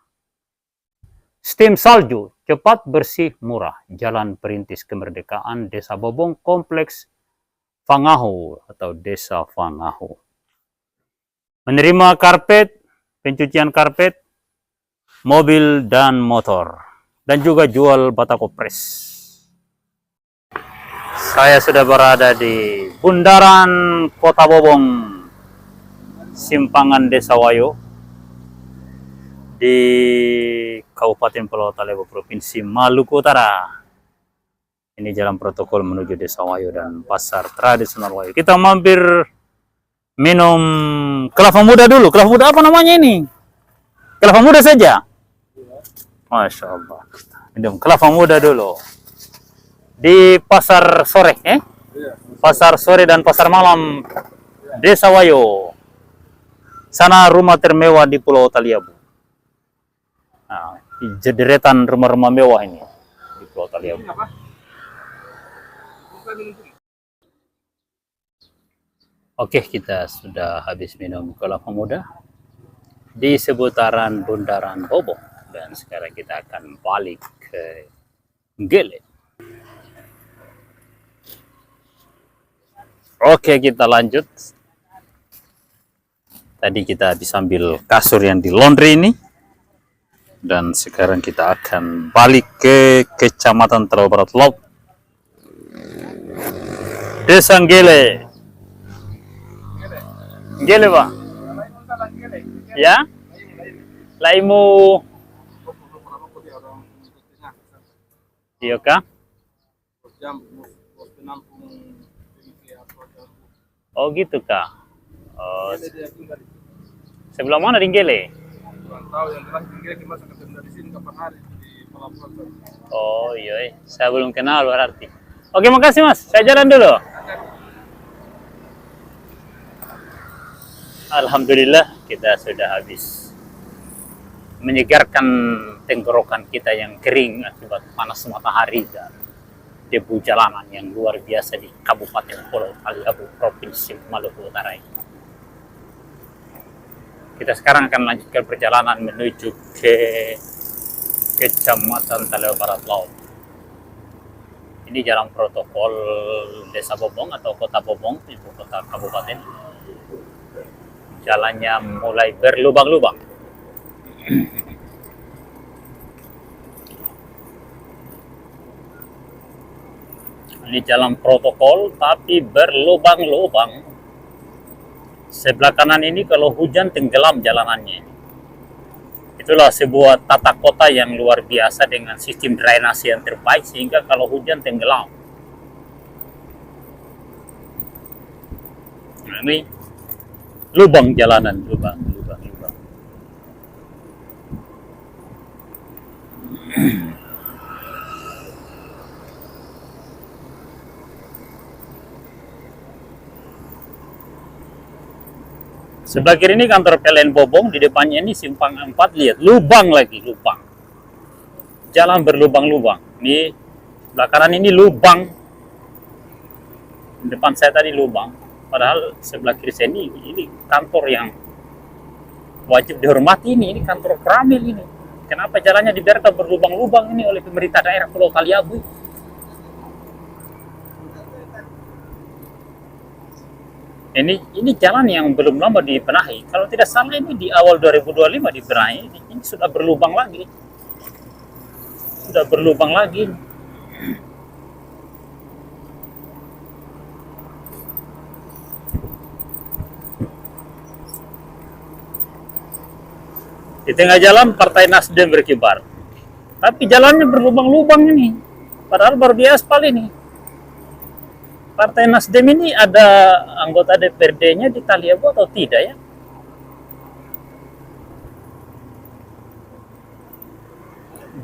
Steam salju, cepat, bersih, murah. Jalan Perintis Kemerdekaan Desa Bobong Kompleks Fangau atau Desa Fangau. Menerima karpet, pencucian karpet, mobil dan motor. Dan juga jual batako press. Saya sudah berada di bundaran Kota Bobong, Simpangan Desa Wayo, di Kabupaten Pulau Talebo, Provinsi Maluku Utara. Ini jalan protokol menuju Desa Wayo dan pasar tradisional Wayo. Kita mampir minum kelapa muda dulu. Kelapa muda apa namanya ini? Kelapa muda saja? Masya Allah. Minum kelapa muda dulu. Di pasar sore, Pasar sore dan pasar malam Desa Wayo. Sana rumah termewah di Pulau Taliabu. Nah, jederetan rumah-rumah mewah ini di Pulau Taliabu. Oke, kita sudah habis minum kelapa muda di seputaran bundaran Bobong dan sekarang kita akan balik ke Gele. Oke, kita lanjut. Tadi kita habis ambil kasur yang di laundry ini dan sekarang kita akan balik ke Kecamatan Talawa Barat Laut, Desa Gele. Gele, Pak? Ya? Laimu. Iya kah? Oh gitu kah? Oh, sebelah mana di Gele? Oh iya, saya belum kenal berarti. Oke, makasih Mas. Saya jalan dulu. Alhamdulillah kita sudah habis menyegarkan tenggorokan kita yang kering akibat panas matahari dan debu jalanan yang luar biasa di Kabupaten Pulau Taliabu, Provinsi Maluku Utara. Kita sekarang akan lanjutkan perjalanan menuju ke Kecamatan Taleo Barat Laut. Ini jalan protokol Desa Bobong atau Kota Bobong, ibu kota kabupaten. Jalannya mulai berlubang-lubang. Ini jalan protokol tapi berlubang-lubang. Sebelah kanan ini kalau hujan tenggelam jalanannya. Itulah sebuah tata kota yang luar biasa dengan sistem drainase yang terbaik sehingga kalau hujan tenggelam. Nah, ini lubang jalanan, lubang. Sebelah kiri ini kantor PLN Bobong, di depannya ini simpang 4, lihat lubang lagi, lubang. Jalan berlubang-lubang. Ini sebelah kanan ini lubang. Depan saya tadi lubang. Padahal sebelah kiri saya ini kantor yang wajib dihormati ini kantor Kramil ini. Kenapa jalannya dibiarkan berlubang-lubang ini oleh pemerintah daerah Pulau Taliabu? Ini jalan yang belum lama dibenahi. Kalau tidak salah ini di awal 2025 dibenahi. Ini sudah berlubang lagi. Sudah berlubang lagi. Di tengah jalan Partai Nasdem berkibar. Tapi jalannya berlubang-lubang ini. Padahal baru diaspal ini. Partai Nasdem ini ada anggota DPRD-nya di Taliabu atau tidak ya?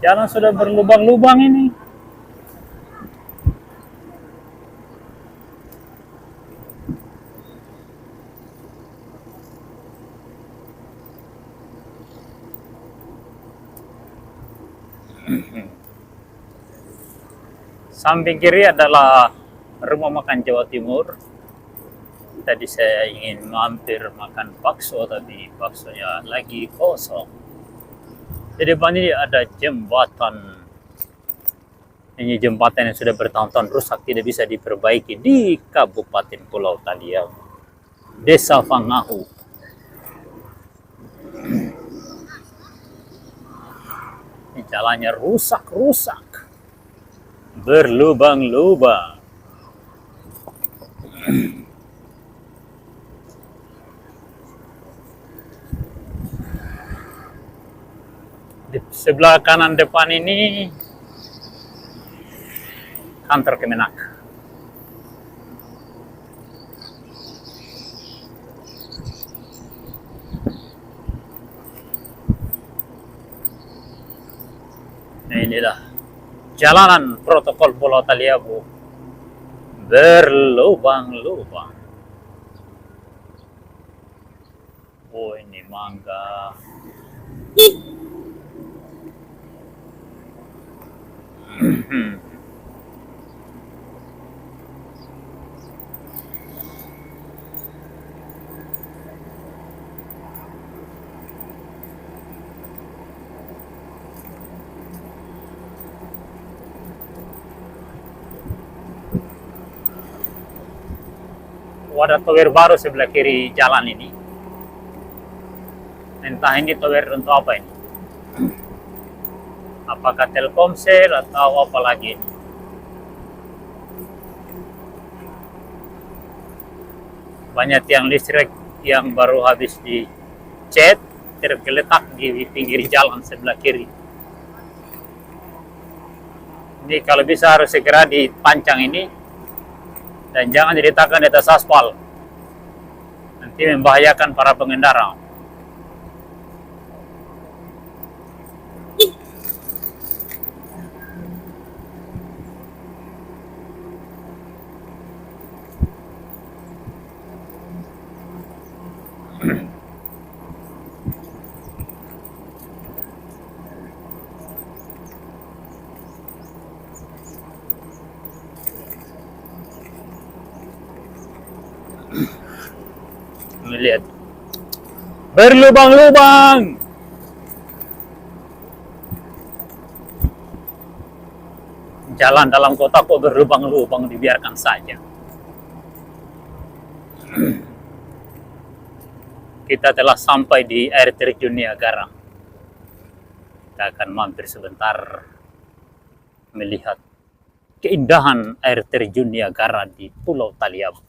Jalan sudah berlubang-lubang ini. Samping kiri adalah rumah makan Jawa Timur. Tadi saya ingin mampir makan bakso, tapi baksonya lagi kosong. Di depan ini ada jembatan. Ini jembatan yang sudah bertahun-tahun rusak, tidak bisa diperbaiki di Kabupaten Pulau Taliabu, Desa Fangahu. Ini jalannya rusak, berlubang-lubang. Di sebelah kanan depan ini kantor Kemenak. Nah, inilah jalanan protokol Pulau Taliabu berlubang-lubang. Oh, ini mangga. Ada tower baru sebelah kiri jalan ini. Entah ini tower untuk apa ini? Apakah Telkomsel atau apa lagi? Banyak tiang listrik yang baru habis dicat tergeletak di pinggir jalan sebelah kiri. Ini kalau bisa harus segera dipancang ini. Dan jangan diletakkan di atas aspal. Nanti membahayakan para pengendara. Lihat Berlubang-lubang. Jalan dalam kota kok berlubang-lubang, dibiarkan saja. Kita telah sampai di air terjun Niagara. Kita akan mampir sebentar melihat keindahan air terjun Niagara di Pulau Taliabu.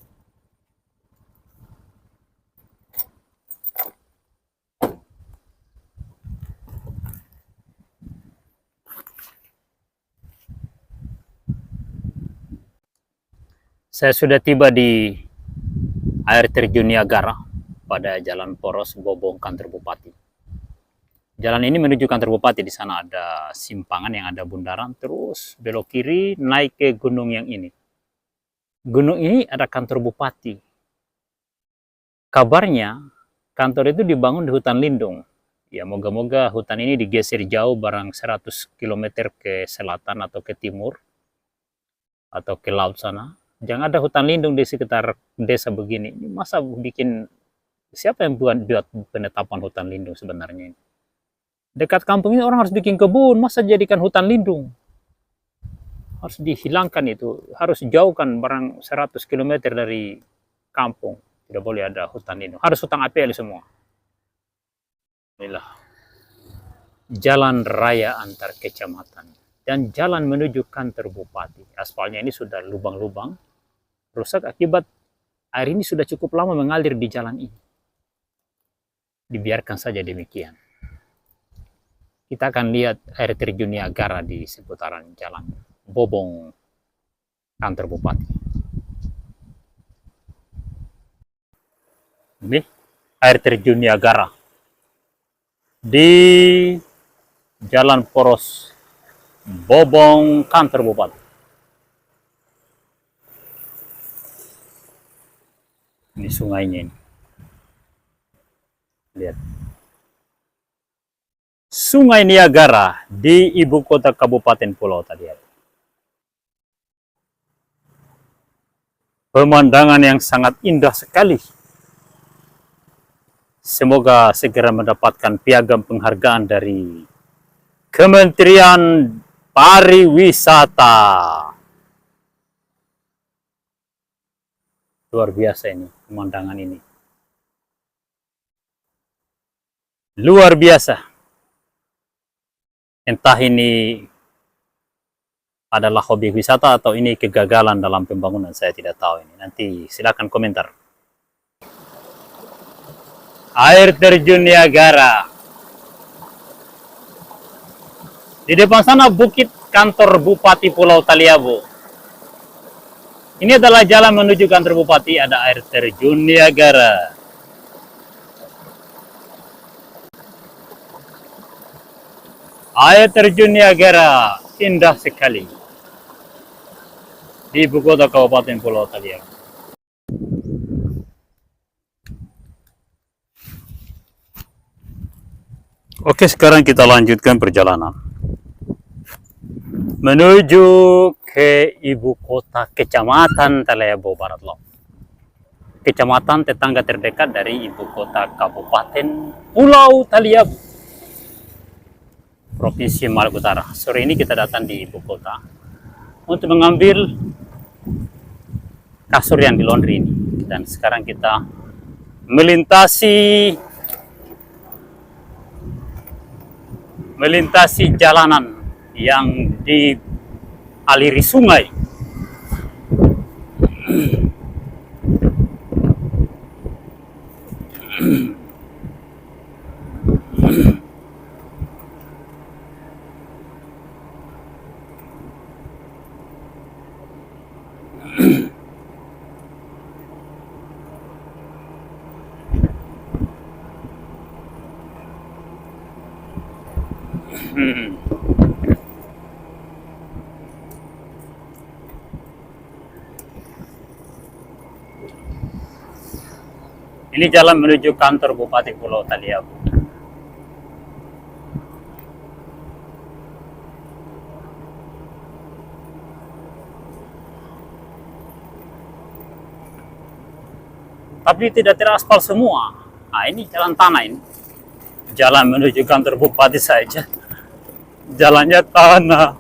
Saya sudah tiba di air terjun Niagara pada Jalan Poros Bobong kantor Bupati. Jalan ini menuju kantor Bupati. Di sana ada simpangan yang ada bundaran, terus belok kiri naik ke gunung yang ini. Gunung ini ada kantor Bupati. Kabarnya kantor itu dibangun di hutan lindung. Ya, moga-moga hutan ini digeser jauh, barang 100 km ke selatan atau ke timur atau ke laut sana. Jangan ada hutan lindung di sekitar desa begini. Masa bikin, siapa yang buat penetapan hutan lindung sebenarnya ini? Dekat kampung ini orang harus bikin kebun, masa jadikan hutan lindung? Harus dihilangkan itu, harus jauhkan barang 100 km dari kampung. Tidak boleh ada hutan lindung, harus hutan APL semua. Inilah jalan raya antar kecamatan dan jalan menuju kantor bupati. Aspalnya ini sudah lubang-lubang, rusak akibat air ini sudah cukup lama mengalir di jalan ini. Dibiarkan saja demikian. Kita akan lihat air terjun Niagara di seputaran jalan Bobong kantor bupati. Ini air terjun Niagara di Jalan Poros Bobong kantor bupati. Ini sungainya ini. Lihat. Sungai Niagara di ibu kota Kabupaten Pulau Taliabu. Pemandangan yang sangat indah sekali. Semoga segera mendapatkan piagam penghargaan dari Kementerian Pariwisata. Luar biasa ini, pemandangan ini. Luar biasa. Entah ini adalah hobi wisata atau ini kegagalan dalam pembangunan, saya tidak tahu ini. Nanti silakan komentar. Air terjun Niagara. Di depan sana bukit kantor Bupati Pulau Taliabu. Ini adalah jalan menuju kantor Bupati, ada air terjun Niagara. Air terjun Niagara indah sekali di ibu kota Kabupaten Pulau Taliabu. Oke, sekarang kita lanjutkan perjalanan menuju ke ibu kota Kecamatan Taliabu Barat Laut. Kecamatan tetangga terdekat dari ibu kota Kabupaten Pulau Taliabu, Provinsi Maluku Utara. Sore ini kita datang di ibu kota untuk mengambil kasur yang di laundry ini. Dan sekarang kita melintasi jalanan yang dialiri sungai. Ini jalan menuju kantor Bupati Pulau Taliabu. Tapi tidak teraspal semua. Nah, ini jalan tanah ini. Jalan menuju kantor bupati saja. Jalannya tanah.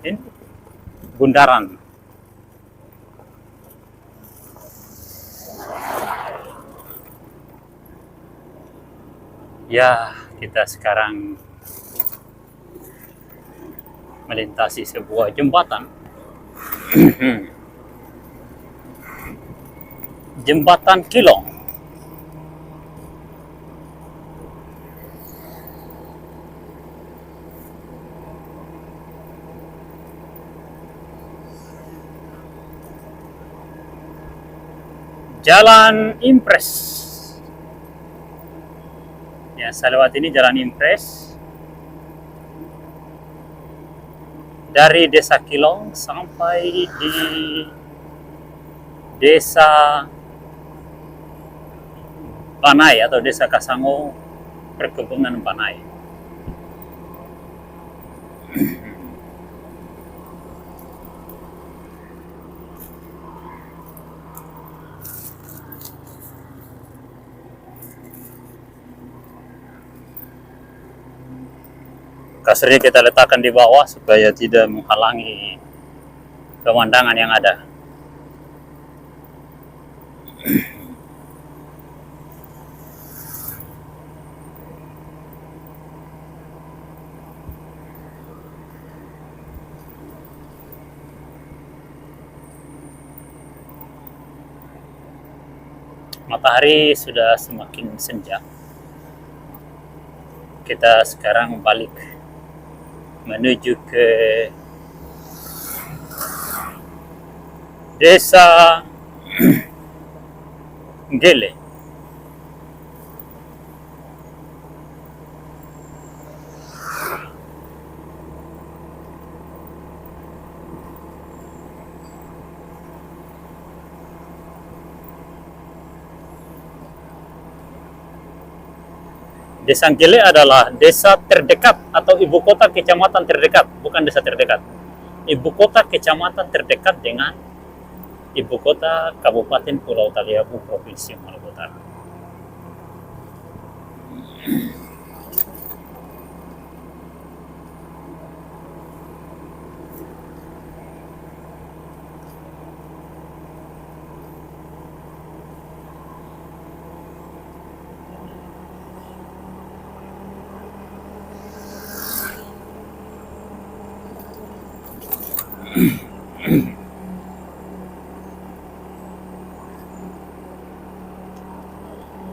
Ini bundaran. Ya, kita sekarang melintasi sebuah jembatan. Jembatan Kilong. Jalan Impres. Ya, saya lewat ini Jalan Impres. Dari Desa Kilong sampai di Desa Banai atau Desa Kasango, Perkebunan Banai. Kasirnya kita letakkan di bawah supaya tidak menghalangi pemandangan yang ada. Matahari sudah semakin senja. Kita sekarang balik menuju ke Desa Gele. Desa Gele adalah desa terdekat atau ibu kota kecamatan terdekat, bukan desa terdekat. Ibu kota kecamatan terdekat dengan ibu kota Kabupaten Pulau Taliabu, Provinsi Maluku Utara.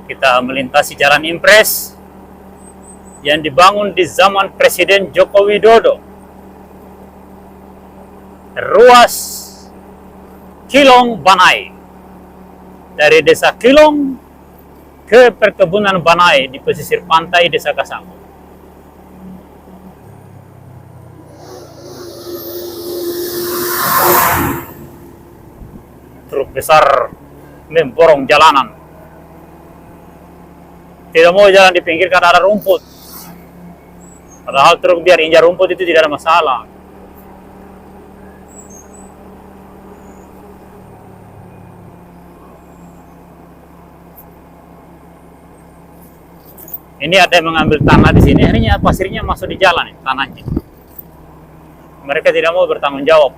Kita melintasi Jalan Impres yang dibangun di zaman Presiden Joko Widodo. Ruas Kilong Banai. Dari Desa Kilong ke Perkebunan Banai di pesisir pantai Desa Kasango. Truk besar memborong jalanan. Tidak mau jalan di pinggir karena ada rumput. Padahal truk biar injak rumput itu tidak ada masalah. Ini ada yang mengambil tanah di sini, akhirnya pasirnya masuk di jalan, tanahnya. Mereka tidak mau bertanggung jawab.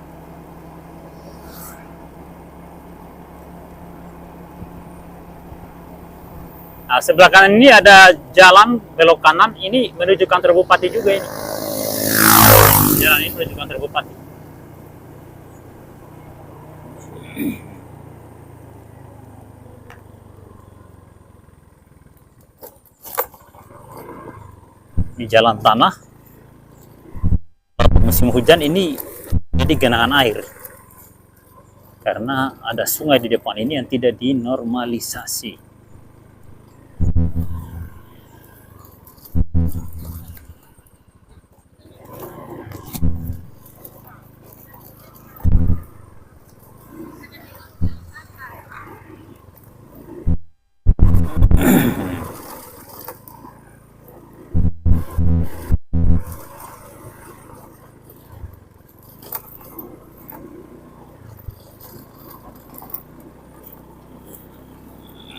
Nah, sebelah kanan ini ada jalan belok kanan, ini menuju kantor bupati juga ini. Jalan ini menuju kantor bupati. Di jalan tanah, musim hujan ini jadi genangan air. Karena ada sungai di depan ini yang tidak dinormalisasi.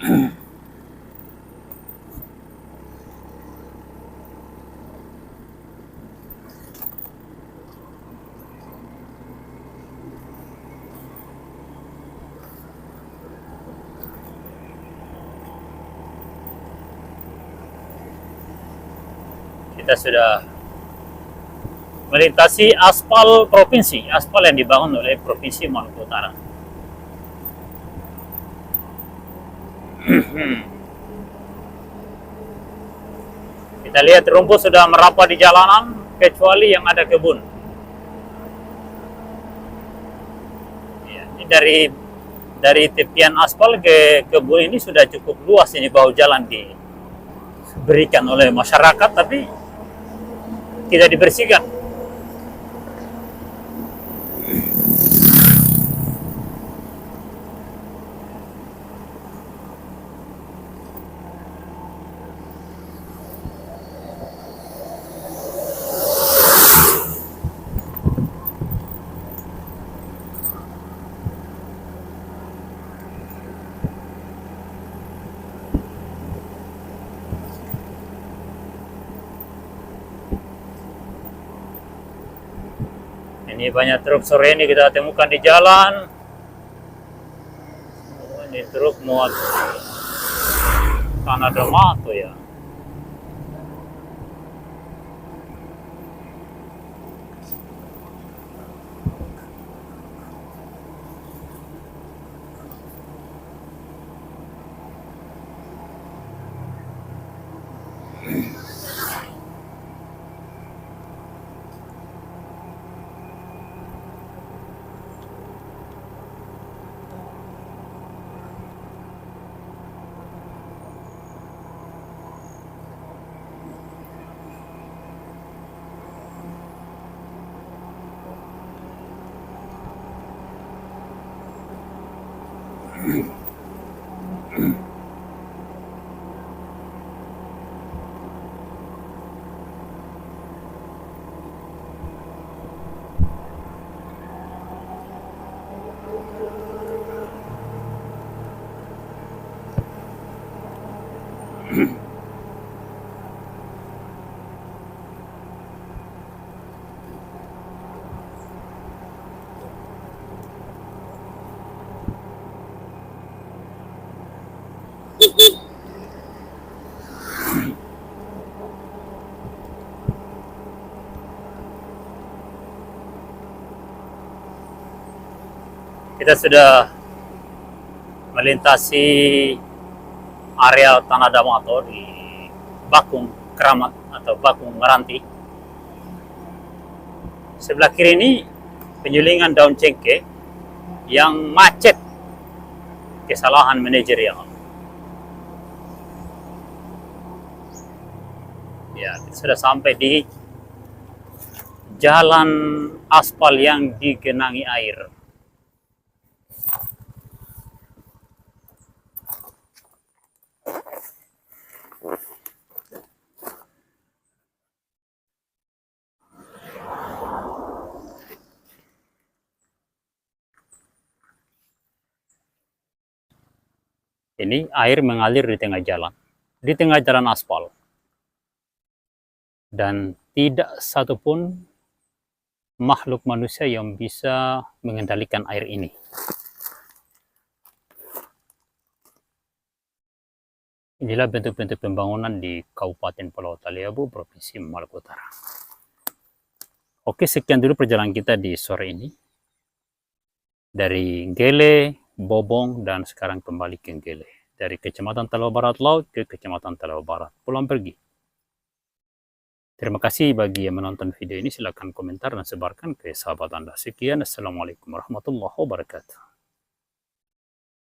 Kita sudah melintasi aspal provinsi, aspal yang dibangun oleh Provinsi Maluku Utara. Kita lihat rumput sudah merapat di jalanan, kecuali yang ada kebun. Ya, ini dari tepian aspal ke kebun ini sudah cukup luas, ini bahu jalan diberikan oleh masyarakat, tapi tidak dibersihkan. Ini banyak truk sore ini kita temukan di jalan. Oh, ini truk muat tanah tomato ya. Kita sudah melintasi area Tanah Damato di Bakung Keramat atau Bakung Meranti. Sebelah kiri ini penyulingan daun cengkeh yang macet, kesalahan manajerial. Ya, kita sudah sampai di jalan aspal yang digenangi air. Ini air mengalir di tengah jalan aspal. Dan tidak satupun makhluk manusia yang bisa mengendalikan air ini. Inilah bentuk-bentuk pembangunan di Kabupaten Pulau Taliabu, Provinsi Maluku Utara. Oke, sekian dulu perjalanan kita di sore ini. Dari Gele, Bobong, dan sekarang kembali ke Gele. Dari Kecamatan Talawa Barat Laut ke Kecamatan Talawa Barat, pulang pergi. Terima kasih bagi yang menonton video ini. Silakan komentar dan sebarkan ke sahabat Anda. Sekian, Assalamualaikum warahmatullahi wabarakatuh.